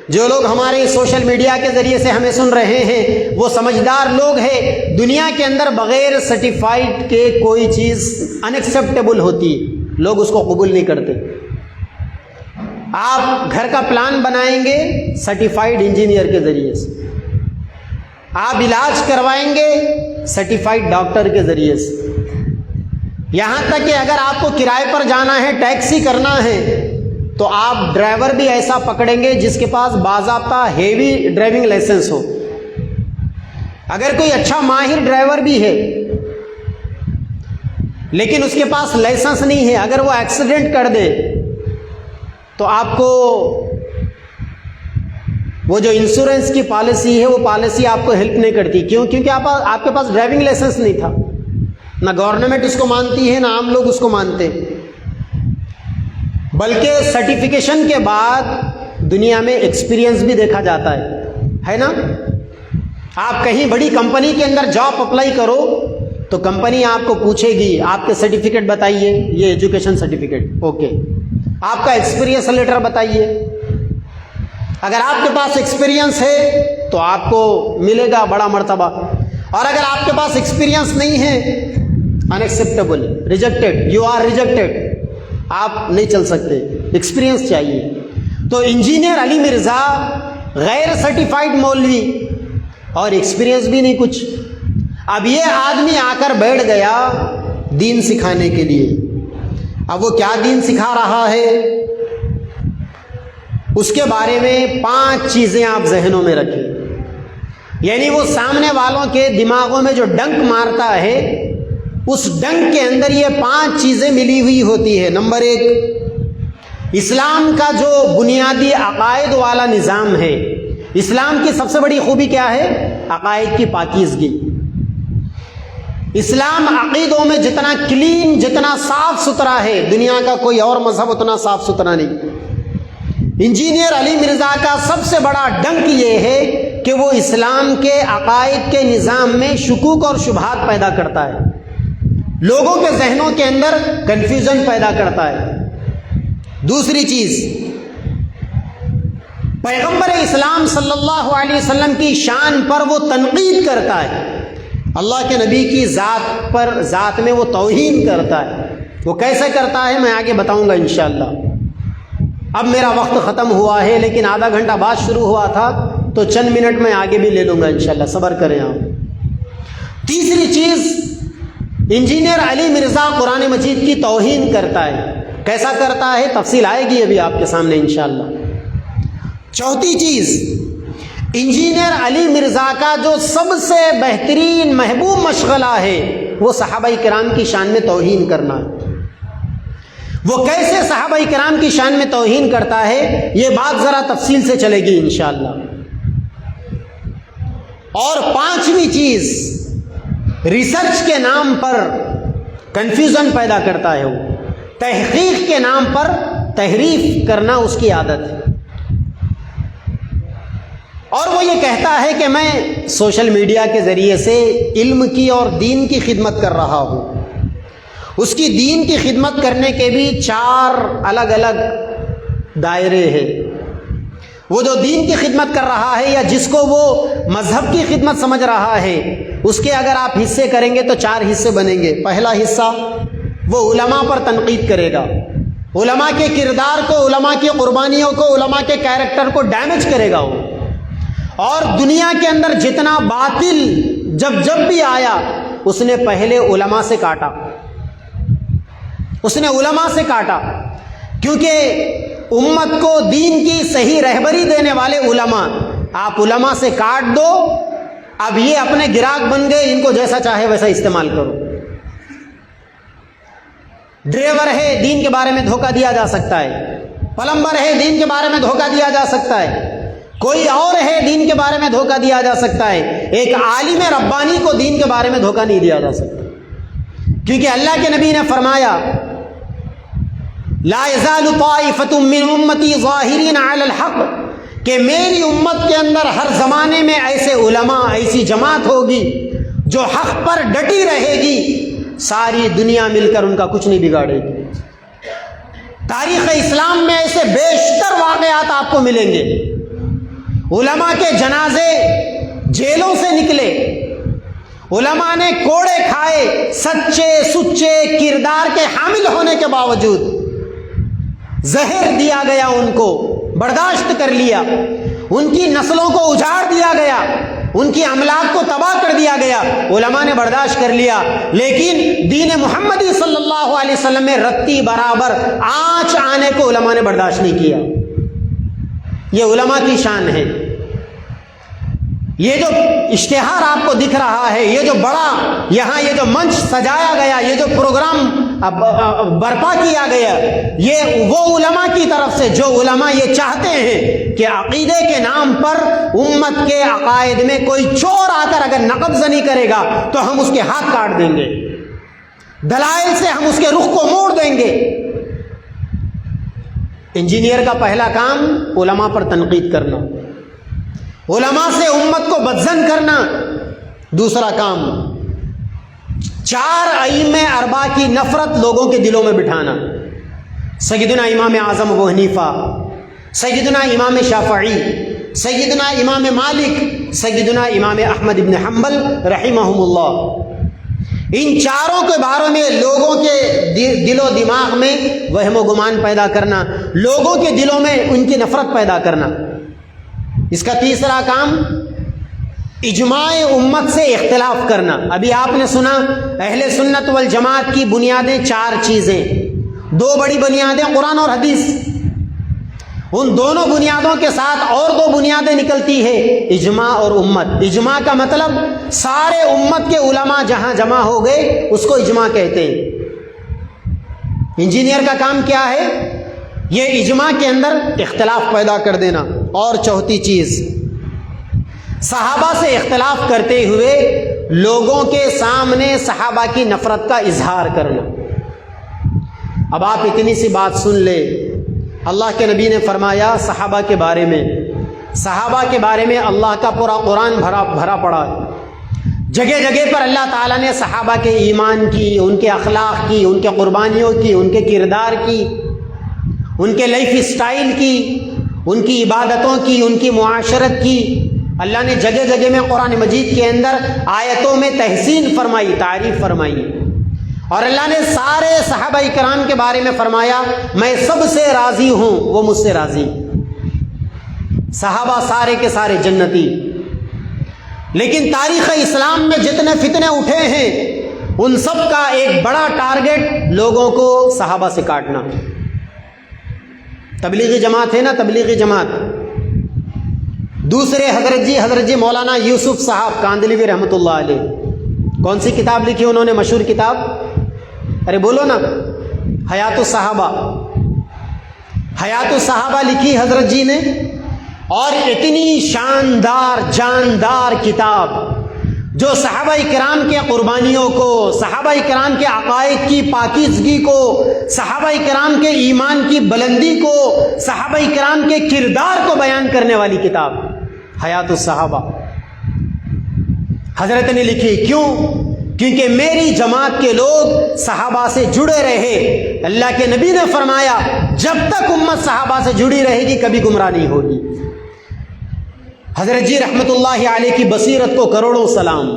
جو لوگ ہمارے سوشل میڈیا کے ذریعے سے ہمیں سن رہے ہیں وہ سمجھدار لوگ ہیں۔ دنیا کے اندر بغیر سرٹیفائیڈ کے کوئی چیز انیکسیپٹیبل ہوتی ہے، لوگ اس کو قبول نہیں کرتے۔ آپ گھر کا پلان بنائیں گے سرٹیفائیڈ انجینئر کے ذریعے سے، آپ علاج کروائیں گے سرٹیفائیڈ ڈاکٹر کے ذریعے سے، یہاں تک کہ اگر آپ کو کرائے پر جانا ہے، ٹیکسی کرنا ہے، تو آپ ڈرائیور بھی ایسا پکڑیں گے جس کے پاس باضابطہ ہیوی ڈرائیونگ لائسنس ہو. اگر کوئی اچھا ماہر ڈرائیور بھی ہے لیکن اس کے پاس لائسنس نہیں ہے، اگر وہ ایکسیڈنٹ کر دے تو آپ کو وہ جو انشورنس کی پالیسی ہے وہ پالیسی آپ کو ہیلپ نہیں کرتی. کیوں؟ کیونکہ آپ کے پاس ڈرائیونگ لائسنس نہیں تھا. نہ گورنمنٹ اس کو مانتی ہے نہ عام لوگ اس کو مانتے، بلکہ سرٹیفکیشن کے بعد دنیا میں ایکسپیرینس بھی دیکھا جاتا ہے نا. آپ کہیں بڑی کمپنی کے اندر جاب اپلائی کرو تو کمپنی آپ کو پوچھے گی آپ کے سرٹیفکیٹ بتائیے، یہ ایجوکیشن سرٹیفکیٹ، اوکے. آپ کا ایکسپیرینس لیٹر بتائیے. اگر آپ کے پاس ایکسپیرینس ہے تو آپ کو ملے گا بڑا مرتبہ، اور اگر آپ کے پاس ایکسپیرینس نہیں ہے، انیکسیپٹیبل، ریجیکٹڈ، یو آر ریجیکٹڈ، آپ نہیں چل سکتے. ایکسپیرینس چاہیے. تو انجینئر علی مرزا غیر سرٹیفائیڈ مولوی اور ایکسپیرینس بھی نہیں کچھ. اب یہ آدمی آ کر بیٹھ گیا دین سکھانے کے لیے. اب وہ کیا دین سکھا رہا ہے اس کے بارے میں 5 چیزیں آپ ذہنوں میں رکھیں. یعنی وہ سامنے والوں کے دماغوں میں جو ڈنک مارتا ہے اس ڈنک کے اندر یہ 5 چیزیں ملی ہوئی ہوتی ہے. نمبر 1، اسلام کا جو بنیادی عقائد والا نظام ہے. اسلام کی سب سے بڑی خوبی کیا ہے؟ عقائد کی پاکیزگی. اسلام عقیدوں میں جتنا کلین، جتنا صاف ستھرا ہے، دنیا کا کوئی اور مذہب اتنا صاف ستھرا نہیں. انجینئر علی مرزا کا سب سے بڑا ڈنک یہ ہے کہ وہ اسلام کے عقائد کے نظام میں شکوک اور شبہات پیدا کرتا ہے، لوگوں کے ذہنوں کے اندر کنفیوژن پیدا کرتا ہے. دوسری چیز، پیغمبر اسلام صلی اللہ علیہ وسلم کی شان پر وہ تنقید کرتا ہے، اللہ کے نبی کی ذات میں وہ توہین کرتا ہے. وہ کیسے کرتا ہے میں آگے بتاؤں گا انشاءاللہ. اب میرا وقت ختم ہوا ہے لیکن آدھا گھنٹہ بعد شروع ہوا تھا تو چند منٹ میں آگے بھی لے لوں گا انشاءاللہ، صبر کریں آپ. تیسری چیز، انجینئر علی مرزا قرآن مجید کی توہین کرتا ہے. کیسا کرتا ہے تفصیل آئے گی ابھی آپ کے سامنے انشاءاللہ. چوتھی چیز، انجینئر علی مرزا کا جو سب سے بہترین محبوب مشغلہ ہے وہ صحابہ کرام کی شان میں توہین کرنا ہے. وہ کیسے صحابہ کرام کی شان میں توہین کرتا ہے یہ بات ذرا تفصیل سے چلے گی انشاءاللہ. اور 5ویں چیز، ریسرچ کے نام پر کنفیوژن پیدا کرتا ہے. وہ تحقیق کے نام پر تحریف کرنا اس کی عادت ہے. اور وہ یہ کہتا ہے کہ میں سوشل میڈیا کے ذریعے سے علم کی اور دین کی خدمت کر رہا ہوں. اس کی دین کی خدمت کرنے کے بھی 4 الگ الگ دائرے ہیں. وہ جو دین کی خدمت کر رہا ہے یا جس کو وہ مذہب کی خدمت سمجھ رہا ہے اس کے اگر آپ حصے کریں گے تو 4 حصے بنیں گے. پہلا حصہ وہ علماء پر تنقید کرے گا، علماء کے کردار کو، علماء کی قربانیوں کو، علماء کے کیریکٹر کو ڈیمیج کرے گا وہ. اور دنیا کے اندر جتنا باطل جب بھی آیا اس نے پہلے علماء سے کاٹا. اس نے علماء سے کاٹا کیونکہ امت کو دین کی صحیح رہبری دینے والے علماء، آپ علماء سے کاٹ دو، اب یہ اپنے گراہک بن گئے، ان کو جیسا چاہے ویسا استعمال کرو. ڈرائیور ہے دین کے بارے میں دھوکہ دیا جا سکتا ہے، پلمبر ہے دین کے بارے میں دھوکہ دیا جا سکتا ہے، کوئی اور ہے دین کے بارے میں دھوکہ دیا جا سکتا ہے. ایک عالم ربانی کو دین کے بارے میں دھوکہ نہیں دیا جا سکتا، کیونکہ اللہ کے نبی نے فرمایا لا یزال طائفۃ من امتی ظاہرین علی الحق، کہ میری امت کے اندر ہر زمانے میں ایسے علماء، ایسی جماعت ہوگی جو حق پر ڈٹی رہے گی، ساری دنیا مل کر ان کا کچھ نہیں بگاڑے گی. تاریخ اسلام میں ایسے بیشتر واقعات آپ کو ملیں گے. علماء کے جنازے جیلوں سے نکلے، علماء نے کوڑے کھائے، سچے سچے کردار کے حامل ہونے کے باوجود زہر دیا گیا، ان کو برداشت کر لیا، ان کی نسلوں کو اجاڑ دیا گیا، ان کی املاک کو تباہ کر دیا گیا، علماء نے برداشت کر لیا، لیکن دین محمدی صلی اللہ علیہ وسلم میں رتی برابر آنچ آنے کو علماء نے برداشت نہیں کیا۔ یہ علماء کی شان ہے۔ یہ جو اشتہار آپ کو دکھ رہا ہے، یہ جو بڑا یہاں یہ جو منچ سجایا گیا، یہ جو پروگرام برپا کیا گیا، یہ وہ علماء کی طرف سے جو علماء یہ چاہتے ہیں کہ عقیدے کے نام پر امت کے عقائد میں کوئی چور آ کر اگر نقض نہیں کرے گا تو ہم اس کے ہاتھ کاٹ دیں گے، دلائل سے ہم اس کے رخ کو موڑ دیں گے۔ انجینئر کا پہلا کام علماء پر تنقید کرنا، علماء سے امت کو بدظن کرنا۔ دوسرا کام 4 ائمہ اربعہ کی نفرت لوگوں کے دلوں میں بٹھانا، سیدنا امام اعظم ابو حنیفہ، سیدنا امام شافعی، سیدنا امام مالک، سیدنا امام احمد بن حنبل رحمہم اللہ۔ ان چاروں کے بارے میں لوگوں کے دل و دماغ میں وہم و گمان پیدا کرنا، لوگوں کے دلوں میں ان کی نفرت پیدا کرنا۔ اس کا تیسرا کام اجماع امت سے اختلاف کرنا۔ ابھی آپ نے سنا اہل سنت والجماعت کی بنیادیں 4 چیزیں، 2 بڑی بنیادیں قرآن اور حدیث، ان دونوں بنیادوں کے ساتھ اور 2 بنیادیں نکلتی ہے، اجماع اور امت۔ اجماع کا مطلب سارے امت کے علماء جہاں جمع ہو گئے اس کو اجماع کہتے ہیں۔ انجینئر کا کام کیا ہے؟ یہ اجماع کے اندر اختلاف پیدا کر دینا۔ اور چوتھی چیز صحابہ سے اختلاف کرتے ہوئے لوگوں کے سامنے صحابہ کی نفرت کا اظہار کرنا۔ اب آپ اتنی سی بات سن لے، اللہ کے نبی نے فرمایا صحابہ کے بارے میں اللہ کا پورا قرآن بھرا پڑا ہے۔ جگہ جگہ پر اللہ تعالیٰ نے صحابہ کے ایمان کی، ان کے اخلاق کی، ان کے قربانیوں کی، ان کے کردار کی، ان کے لائف سٹائل کی، ان کی عبادتوں کی، ان کی معاشرت کی، اللہ نے جگہ جگہ میں قرآن مجید کے اندر آیتوں میں تحسین فرمائی، تعریف فرمائی۔ اور اللہ نے سارے صحابہ کرام کے بارے میں فرمایا میں سب سے راضی ہوں، وہ مجھ سے راضی۔ صحابہ سارے کے سارے جنتی۔ لیکن تاریخ اسلام میں جتنے فتنے اٹھے ہیں ان سب کا ایک بڑا ٹارگٹ لوگوں کو صحابہ سے کاٹنا۔ تبلیغی جماعت ہے نا، تبلیغی جماعت، دوسرے حضرت جی مولانا یوسف صاحب کاندھلوی رحمۃ اللہ علیہ، کون سی کتاب لکھی انہوں نے؟ مشہور کتاب، ارے بولو نا، حیات الصحابہ۔ حیات الصحابہ لکھی حضرت جی نے، اور اتنی شاندار جاندار کتاب جو صحابہ کرام کے قربانیوں کو، صحابہ کرام کے عقائد کی پاکیزگی کو، صحابہ کرام کے ایمان کی بلندی کو، صحابہ کرام کے کردار کو بیان کرنے والی کتاب حیات الصحابہ حضرت نے لکھی۔ کیوں؟ کیونکہ میری جماعت کے لوگ صحابہ سے جڑے رہے۔ اللہ کے نبی نے فرمایا جب تک امت صحابہ سے جڑی رہے گی کبھی گمراہ نہیں ہوگی۔ حضرت جی رحمت اللہ علیہ کی بصیرت کو کروڑوں سلام،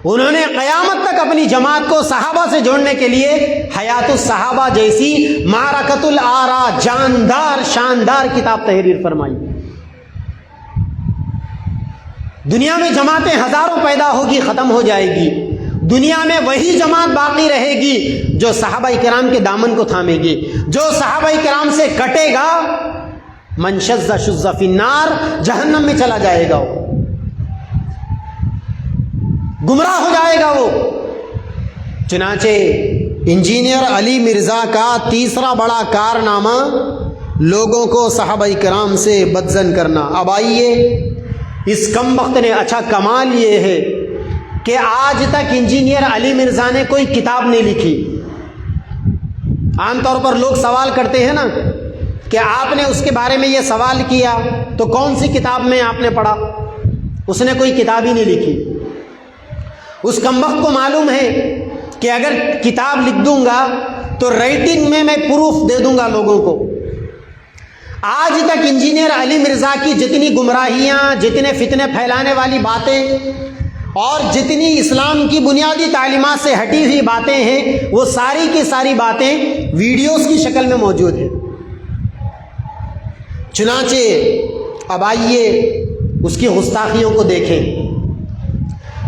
انہوں نے قیامت تک اپنی جماعت کو صحابہ سے جوڑنے کے لیے حیات الصحابہ جیسی معرکۃ الآرا جاندار شاندار کتاب تحریر فرمائی۔ دنیا میں جماعتیں ہزاروں پیدا ہوگی، ختم ہو جائے گی، دنیا میں وہی جماعت باقی رہے گی جو صحابہ کرام کے دامن کو تھامے گی، جو صحابہ کرام سے کٹے گا من شذ شذ فی النار، جہنم میں چلا جائے گا، وہ گمراہ ہو جائے گا وہ۔ چنانچہ انجینئر علی مرزا کا تیسرا بڑا کارنامہ لوگوں کو صحابہ کرام سے بدظن کرنا۔ اب آئیے اس کم وقت نے، اچھا کمال یہ ہے کہ آج تک انجینئر علی مرزا نے کوئی کتاب نہیں لکھی۔ عام طور پر لوگ سوال کرتے ہیں نا کہ آپ نے اس کے بارے میں یہ سوال کیا تو کون سی کتاب میں آپ نے پڑھا؟ اس نے کوئی کتاب ہی نہیں لکھی۔ اس کمبخت کو معلوم ہے کہ اگر کتاب لکھ دوں گا تو رائٹنگ میں پروف دے دوں گا لوگوں کو۔ آج تک انجینئر علی مرزا کی جتنی گمراہیاں، جتنے فتنے پھیلانے والی باتیں اور جتنی اسلام کی بنیادی تعلیمات سے ہٹی ہوئی باتیں ہیں، وہ ساری کی ساری باتیں ویڈیوز کی شکل میں موجود ہیں۔ چنانچہ اب آئیے اس کی گستاخیوں کو دیکھیں،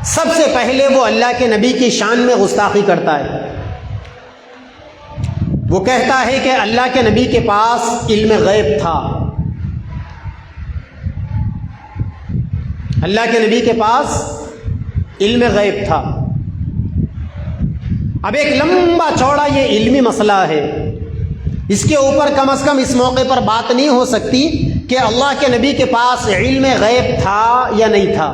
سب سے پہلے وہ اللہ کے نبی کی شان میں گستاخی کرتا ہے۔ وہ کہتا ہے کہ اللہ کے نبی کے پاس علم غیب تھا، اللہ کے نبی کے پاس علم غیب تھا۔ اب ایک لمبا چوڑا یہ علمی مسئلہ ہے، اس کے اوپر کم از کم اس موقع پر بات نہیں ہو سکتی کہ اللہ کے نبی کے پاس علم غیب تھا یا نہیں تھا۔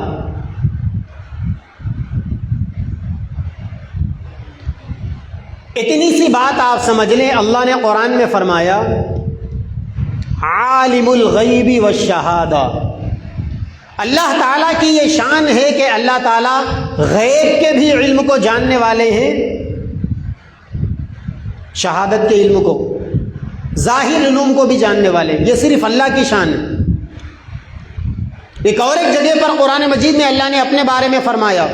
اتنی سی بات آپ سمجھ لیں، اللہ نے قرآن میں فرمایا عالم الغیب والشہادہ، اللہ تعالیٰ کی یہ شان ہے کہ اللہ تعالیٰ غیب کے بھی علم کو جاننے والے ہیں، شہادت کے علم کو، ظاہر علوم کو بھی جاننے والے ہیں۔ یہ صرف اللہ کی شان ہے۔ ایک اور ایک جگہ پر قرآن مجید میں اللہ نے اپنے بارے میں فرمایا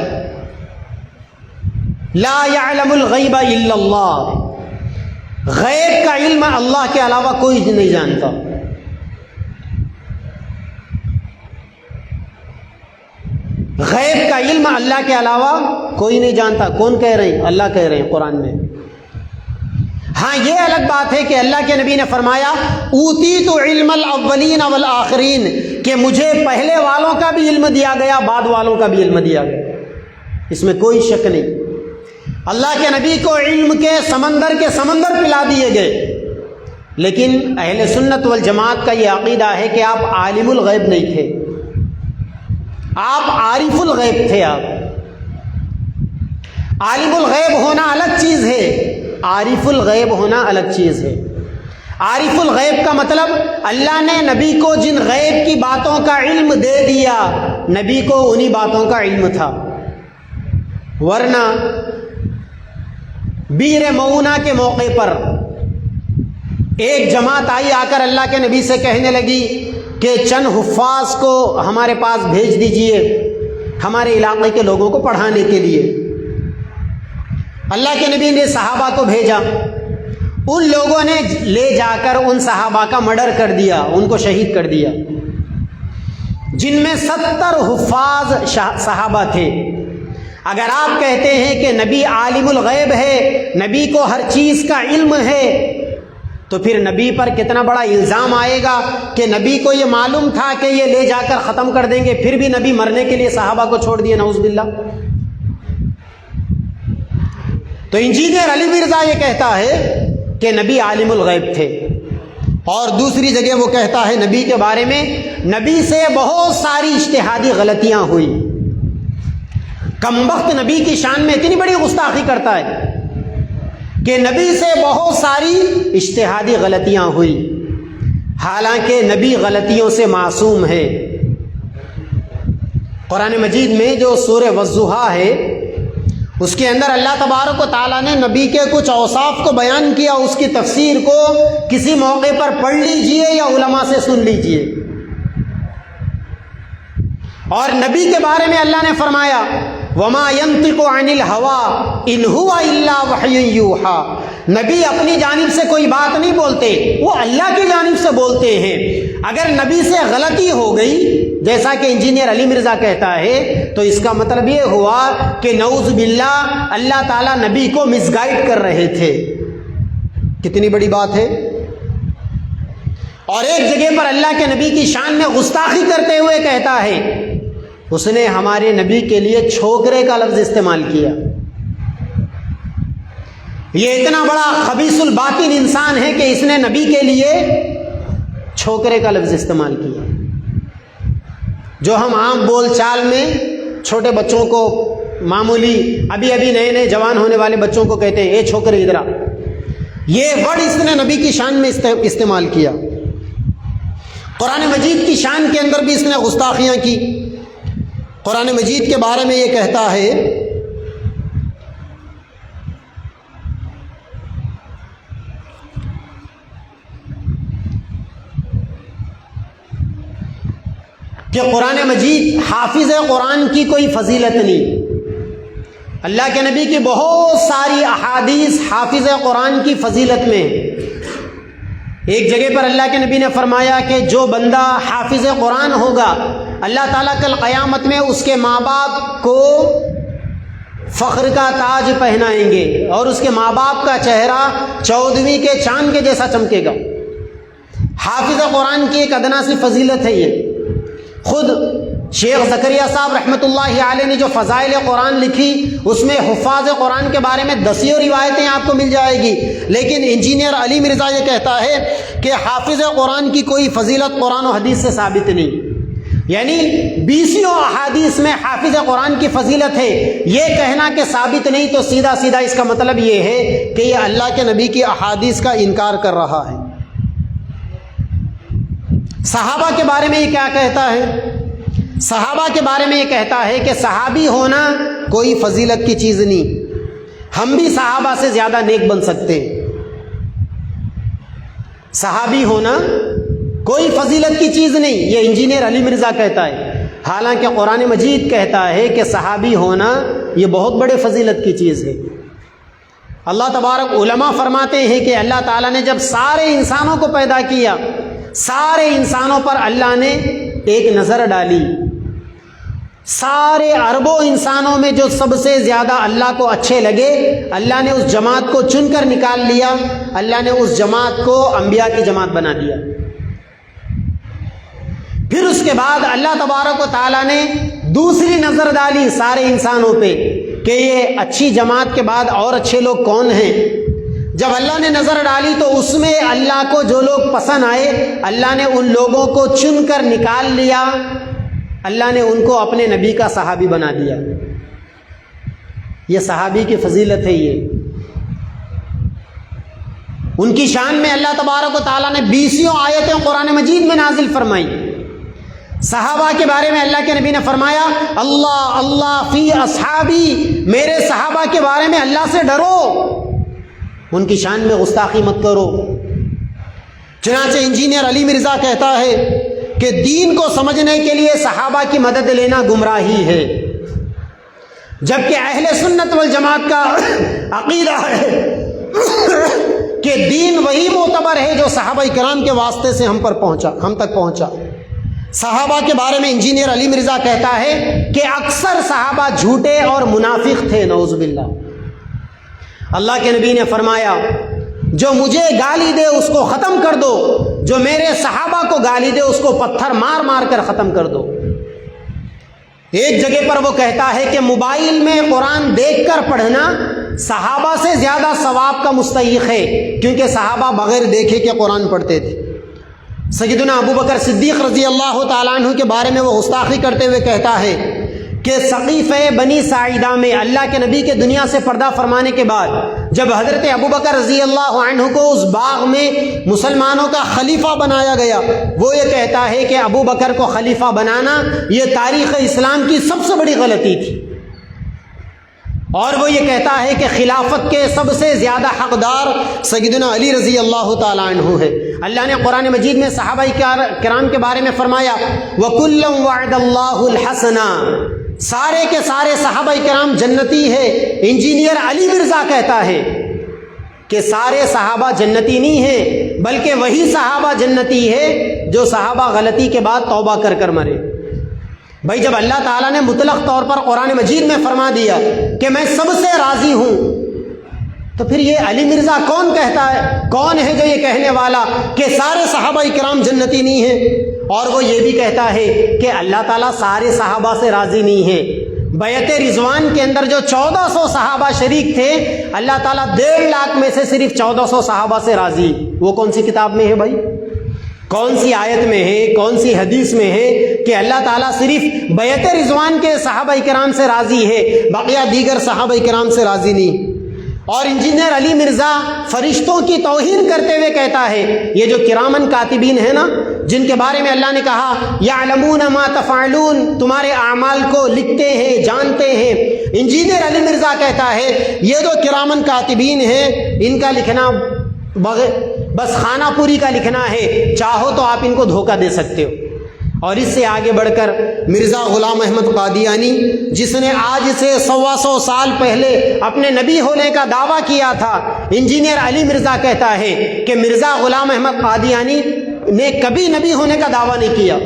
لا يعلم الغیب الا اللہ، غیب کا علم اللہ کے علاوہ کوئی نہیں جانتا۔ غیب کا علم اللہ کے علاوہ کوئی نہیں جانتا۔ کون کہہ رہے ہیں؟ اللہ کہہ رہے ہیں قرآن میں۔ ہاں یہ الگ بات ہے کہ اللہ کے نبی نے فرمایا اوتیت علم الاولین والآخرین، کہ مجھے پہلے والوں کا بھی علم دیا گیا، بعد والوں کا بھی علم دیا گیا، اس میں کوئی شک نہیں۔ اللہ کے نبی کو علم کے سمندر پلا دیے گئے، لیکن اہل سنت والجماعت کا یہ عقیدہ ہے کہ آپ عالم الغیب نہیں تھے، آپ عارف الغیب تھے۔ آپ عالم الغیب ہونا الگ چیز ہے، عارف الغیب ہونا الگ چیز ہے۔ عارف الغیب کا مطلب اللہ نے نبی کو جن غیب کی باتوں کا علم دے دیا، نبی کو انہی باتوں کا علم تھا۔ ورنہ بیر معونہ کے موقع پر ایک جماعت آئی، آ کر اللہ کے نبی سے کہنے لگی کہ چند حفاظ کو ہمارے پاس بھیج دیجئے ہمارے علاقے کے لوگوں کو پڑھانے کے لیے۔ اللہ کے نبی نے صحابہ کو بھیجا، ان لوگوں نے لے جا کر ان صحابہ کا مرڈر کر دیا، ان کو شہید کر دیا، جن میں 70 حفاظ صحابہ تھے۔ اگر آپ کہتے ہیں کہ نبی عالم الغیب ہے، نبی کو ہر چیز کا علم ہے، تو پھر نبی پر کتنا بڑا الزام آئے گا کہ نبی کو یہ معلوم تھا کہ یہ لے جا کر ختم کر دیں گے، پھر بھی نبی مرنے کے لیے صحابہ کو چھوڑ دیے، نعوذ باللہ۔ تو انجینئر علی مرزا یہ کہتا ہے کہ نبی عالم الغیب تھے، اور دوسری جگہ وہ کہتا ہے نبی کے بارے میں نبی سے بہت ساری اجتہادی غلطیاں ہوئی۔ کمبخت نبی کی شان میں اتنی بڑی گستاخی کرتا ہے کہ نبی سے بہت ساری اجتہادی غلطیاں ہوئی، حالانکہ نبی غلطیوں سے معصوم ہے۔ قرآن مجید میں جو سورہ والضحیٰ ہے، اس کے اندر اللہ تبارک و تعالیٰ نے نبی کے کچھ اوصاف کو بیان کیا، اس کی تفسیر کو کسی موقع پر پڑھ لیجئے یا علماء سے سن لیجئے۔ اور نبی کے بارے میں اللہ نے فرمایا وما ينطق عن الهوى ان هو الا وحی یوحى، نبی اپنی جانب سے کوئی بات نہیں بولتے، وہ اللہ کی جانب سے بولتے ہیں۔ اگر نبی سے غلطی ہو گئی جیسا کہ انجینئر علی مرزا کہتا ہے، تو اس کا مطلب یہ ہوا کہ نعوذ باللہ اللہ تعالیٰ نبی کو مس گائیڈ کر رہے تھے۔ کتنی بڑی بات ہے۔ اور ایک جگہ پر اللہ کے نبی کی شان میں گستاخی کرتے ہوئے کہتا ہے، اس نے ہمارے نبی کے لیے چھوکرے کا لفظ استعمال کیا۔ یہ اتنا بڑا خبیث الباطن انسان ہے کہ اس نے نبی کے لیے چھوکرے کا لفظ استعمال کیا، جو ہم عام بول چال میں چھوٹے بچوں کو، معمولی ابھی نئے جوان ہونے والے بچوں کو کہتے ہیں اے چھوکرے ادھر آ، یہ ورڈ اس نے نبی کی شان میں استعمال کیا۔ قرآن مجید کی شان کے اندر بھی اس نے گستاخیاں کی۔ قرآن مجید کے بارے میں یہ کہتا ہے کہ قرآن مجید حافظ قرآن کی کوئی فضیلت نہیں، اللہ کے نبی کی بہت ساری احادیث حافظ قرآن کی فضیلت میں۔ ایک جگہ پر اللہ کے نبی نے فرمایا کہ جو بندہ حافظ قرآن ہوگا اللہ تعالیٰ کل قیامت میں اس کے ماں باپ کو فخر کا تاج پہنائیں گے اور اس کے ماں باپ کا چہرہ 14ویں کے چاند کے جیسا چمکے گا۔ حافظ قرآن کی ایک ادنا سی فضیلت ہے یہ۔ خود شیخ زکریا صاحب رحمۃ اللہ علیہ نے جو فضائل قرآن لکھی اس میں حفاظ قرآن کے بارے میں دسیوں روایتیں آپ کو مل جائے گی، لیکن انجینئر علی مرزا یہ کہتا ہے کہ حافظ قرآن کی کوئی فضیلت قرآن و حدیث سے ثابت نہیں، یعنی 20 احادیث میں حافظ قرآن کی فضیلت ہے، یہ کہنا کہ ثابت نہیں تو سیدھا سیدھا اس کا مطلب یہ ہے کہ یہ اللہ کے نبی کی احادیث کا انکار کر رہا ہے۔ صحابہ کے بارے میں یہ کیا کہتا ہے؟ صحابہ کے بارے میں یہ کہتا ہے کہ صحابی ہونا کوئی فضیلت کی چیز نہیں، ہم بھی صحابہ سے زیادہ نیک بن سکتے ہیں۔ صحابی ہونا کوئی فضیلت کی چیز نہیں، یہ انجینئر علی مرزا کہتا ہے، حالانکہ قرآن مجید کہتا ہے کہ صحابی ہونا یہ بہت بڑے فضیلت کی چیز ہے۔ اللہ تبارک علماء فرماتے ہیں کہ اللہ تعالیٰ نے جب سارے انسانوں کو پیدا کیا، سارے انسانوں پر اللہ نے ایک نظر ڈالی، سارے اربوں انسانوں میں جو سب سے زیادہ اللہ کو اچھے لگے اللہ نے اس جماعت کو چن کر نکال لیا، اللہ نے اس جماعت کو انبیاء کی جماعت بنا دیا۔ پھر اس کے بعد اللہ تبارک و تعالیٰ نے دوسری نظر ڈالی سارے انسانوں پہ کہ یہ اچھی جماعت کے بعد اور اچھے لوگ کون ہیں۔ جب اللہ نے نظر ڈالی تو اس میں اللہ کو جو لوگ پسند آئے اللہ نے ان لوگوں کو چن کر نکال لیا، اللہ نے ان کو اپنے نبی کا صحابی بنا دیا۔ یہ صحابی کی فضیلت ہے، یہ ان کی شان میں اللہ تبارک و تعالیٰ نے 20 آیتیں قرآن مجید میں نازل فرمائی۔ صحابہ کے بارے میں اللہ کے نبی نے فرمایا اللہ اللہ فی اصحابی، میرے صحابہ کے بارے میں اللہ سے ڈرو، ان کی شان میں گستاخی مت کرو۔ چنانچہ انجینئر علی مرزا کہتا ہے کہ دین کو سمجھنے کے لیے صحابہ کی مدد لینا گمراہی ہے، جبکہ اہل سنت والجماعت کا عقیدہ ہے کہ دین وہی معتبر ہے جو صحابہ کرام کے واسطے سے ہم تک پہنچا۔ صحابہ کے بارے میں انجینئر علی مرزا کہتا ہے کہ اکثر صحابہ جھوٹے اور منافق تھے، نعوذ باللہ۔ اللہ کے نبی نے فرمایا جو مجھے گالی دے اس کو ختم کر دو، جو میرے صحابہ کو گالی دے اس کو پتھر مار مار کر ختم کر دو۔ ایک جگہ پر وہ کہتا ہے کہ موبائل میں قرآن دیکھ کر پڑھنا صحابہ سے زیادہ ثواب کا مستحق ہے، کیونکہ صحابہ بغیر دیکھے کے قرآن پڑھتے تھے۔ سیدنا ابو بکر صدیق رضی اللہ تعالیٰ عنہ کے بارے میں وہ گستاخی کرتے ہوئے کہتا ہے کہ سقیفہ بنی ساعدہ میں اللہ کے نبی کے دنیا سے پردہ فرمانے کے بعد جب حضرت ابو بکر رضی اللہ عنہ کو اس باغ میں مسلمانوں کا خلیفہ بنایا گیا، وہ یہ کہتا ہے کہ ابو بکر کو خلیفہ بنانا یہ تاریخ اسلام کی سب سے بڑی غلطی تھی، اور وہ یہ کہتا ہے کہ خلافت کے سب سے زیادہ حقدار سیدنا علی رضی اللہ تعالیٰ عنہ ہے۔ اللہ نے قرآن مجید میں صحابہ کرام کے بارے میں فرمایا وَكُلًّا وَعَدَ اللَّهُ الْحَسَنَى، سارے کے سارے صحابہ کرام جنتی ہے۔ انجینئر علی مرزا کہتا ہے کہ سارے صحابہ جنتی نہیں ہیں، بلکہ وہی صحابہ جنتی ہے جو صحابہ غلطی کے بعد توبہ کر کر مرے۔ بھائی جب اللہ تعالیٰ نے مطلق طور پر قرآن مجید میں فرما دیا کہ میں سب سے راضی ہوں، تو پھر یہ علی مرزا کون کہتا ہے، کون ہے جو یہ کہنے والا کہ سارے صحابہ کرام جنتی نہیں ہیں؟ اور وہ یہ بھی کہتا ہے کہ اللہ تعالیٰ سارے صحابہ سے راضی نہیں ہے۔ بیعت رضوان کے اندر جو 1400 صحابہ شریک تھے، اللہ تعالیٰ 1.5 لاکھ میں سے صرف 1400 صحابہ سے راضی۔ وہ کون سی کتاب میں ہے بھائی؟ کون سی آیت میں ہے، کون سی حدیث میں ہے کہ اللہ تعالیٰ صرف بیعت رضوان کے صحابہ کرام سے راضی ہے، بقیہ دیگر صحابہ کرام سے راضی نہیں؟ اور انجینئر علی مرزا فرشتوں کی توہین کرتے ہوئے کہتا ہے یہ جو کرامن کاتبین ہیں نا، جن کے بارے میں اللہ نے کہا یعلمون ما تفعلون، تمہارے اعمال کو لکھتے ہیں، جانتے ہیں، انجینئر علی مرزا کہتا ہے یہ جو کرامن کاتبین ہیں ان کا لکھنا بس خانہ پوری کا لکھنا ہے، چاہو تو آپ ان کو دھوکہ دے سکتے ہو۔ اور اس سے آگے بڑھ کر مرزا غلام احمد قادیانی، جس نے آج سے 125 سال پہلے اپنے نبی ہونے کا دعویٰ کیا تھا، انجینئر علی مرزا کہتا ہے کہ مرزا غلام احمد قادیانی نے کبھی نبی ہونے کا دعویٰ نہیں کیا۔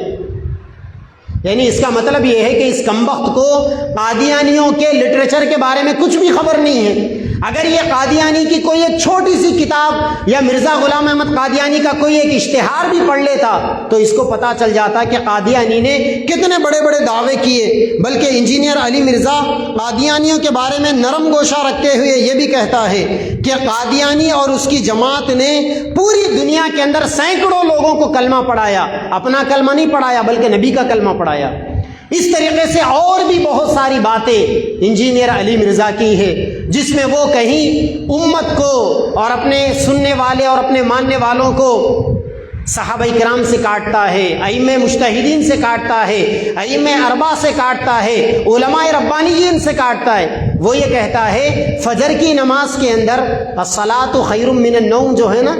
یعنی اس کا مطلب یہ ہے کہ اس کمبخت کو قادیانیوں کے لٹریچر کے بارے میں کچھ بھی خبر نہیں ہے۔ اگر یہ قادیانی کی کوئی ایک چھوٹی سی کتاب یا مرزا غلام احمد قادیانی کا کوئی ایک اشتہار بھی پڑھ لیتا تو اس کو پتہ چل جاتا کہ قادیانی نے کتنے بڑے بڑے دعوے کیے۔ بلکہ انجینئر علی مرزا قادیانیوں کے بارے میں نرم گوشہ رکھتے ہوئے یہ بھی کہتا ہے کہ قادیانی اور اس کی جماعت نے پوری دنیا کے اندر سینکڑوں لوگوں کو کلمہ پڑھایا، اپنا کلمہ نہیں پڑھایا بلکہ نبی کا کلمہ پڑھایا۔ اس طریقے سے اور بھی بہت ساری باتیں انجینئر علی مرزا کی ہے، جس میں وہ کہیں امت کو اور اپنے سننے والے اور اپنے ماننے والوں کو صحابہ کرام سے کاٹتا ہے، ائمہ مجتہدین سے کاٹتا ہے، ائمہ اربعہ سے کاٹتا ہے، علماء ربانیین سے کاٹتا ہے۔ وہ یہ کہتا ہے فجر کی نماز کے اندر الصلاۃ خیر من النوم جو ہے نا،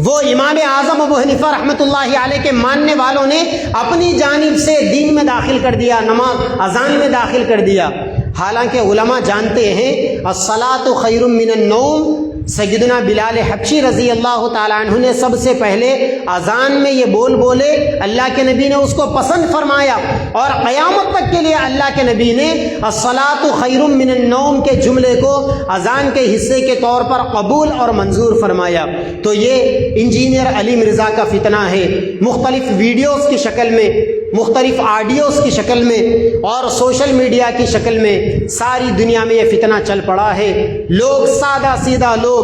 وہ امام اعظم ابو حنیفہ رحمۃ اللہ علیہ کے ماننے والوں نے اپنی جانب سے دین میں داخل کر دیا، نماز اذان میں داخل کر دیا، حالانکہ علماء جانتے ہیں الصلاۃ خیر من النوم سیدنا بلال حبشی رضی اللہ تعالیٰ عنہ نے سب سے پہلے اذان میں یہ بولے، اللہ کے نبی نے اس کو پسند فرمایا اور قیامت تک کے لیے اللہ کے نبی نے الصلاۃ خیر من النوم کے جملے کو اذان کے حصے کے طور پر قبول اور منظور فرمایا۔ تو یہ انجینئر علی مرزا کا فتنہ ہے، مختلف ویڈیوز کی شکل میں، مختلف آڈیوز کی شکل میں اور سوشل میڈیا کی شکل میں ساری دنیا میں یہ فتنہ چل پڑا ہے۔ لوگ سادہ سیدھا لوگ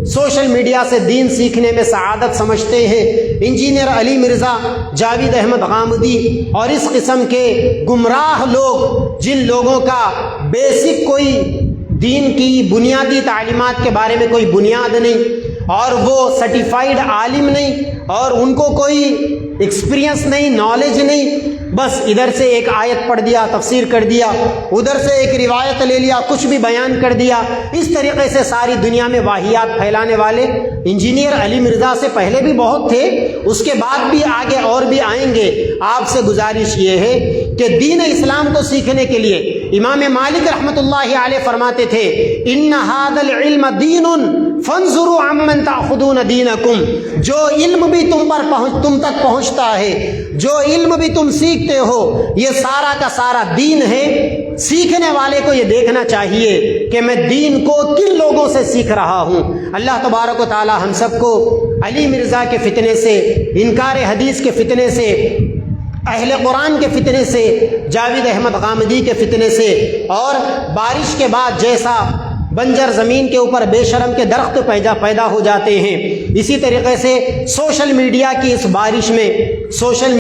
سوشل میڈیا سے دین سیکھنے میں سعادت سمجھتے ہیں۔ انجینئر علی مرزا، جاوید احمد غامدی اور اس قسم کے گمراہ لوگ، جن لوگوں کا بیسک کوئی دین کی بنیادی تعلیمات کے بارے میں کوئی بنیاد نہیں اور وہ سرٹیفائیڈ عالم نہیں اور ان کو کوئی ایکسپیرینس نہیں، نالج نہیں، بس ادھر سے ایک آیت پڑھ دیا، تفسیر کر دیا، ادھر سے ایک روایت لے لیا، کچھ بھی بیان کر دیا، اس طریقے سے ساری دنیا میں واہیات پھیلانے والے انجینئر علی مرزا سے پہلے بھی بہت تھے، اس کے بعد بھی آگے اور بھی آئیں گے۔ آپ سے گزارش یہ ہے کہ دین اسلام کو سیکھنے کے لیے امام مالک رحمۃ اللہ علیہ فرماتے تھے ان ھذا العلم دین فانظروا عمن تاخذون دینکم، جو علم بھی تم تک پہنچتا ہے، جو علم بھی تم سیکھتے ہو، یہ سارا کا سارا دین ہے۔ سیکھنے والے کو یہ دیکھنا چاہیے کہ میں دین کو کن لوگوں سے سیکھ رہا ہوں۔ اللہ تبارک و تعالی ہم سب کو علی مرزا کے فتنے سے، انکار حدیث کے فتنے سے، اہل قرآن کے فتنے سے، جاوید احمد غامدی کے فتنے سے، اور بارش کے بعد جیسا بنجر زمین کے اوپر بے شرم کے درخت پیدا ہو جاتے ہیں، اسی طریقے سے سوشل میڈیا کی اس بارش میں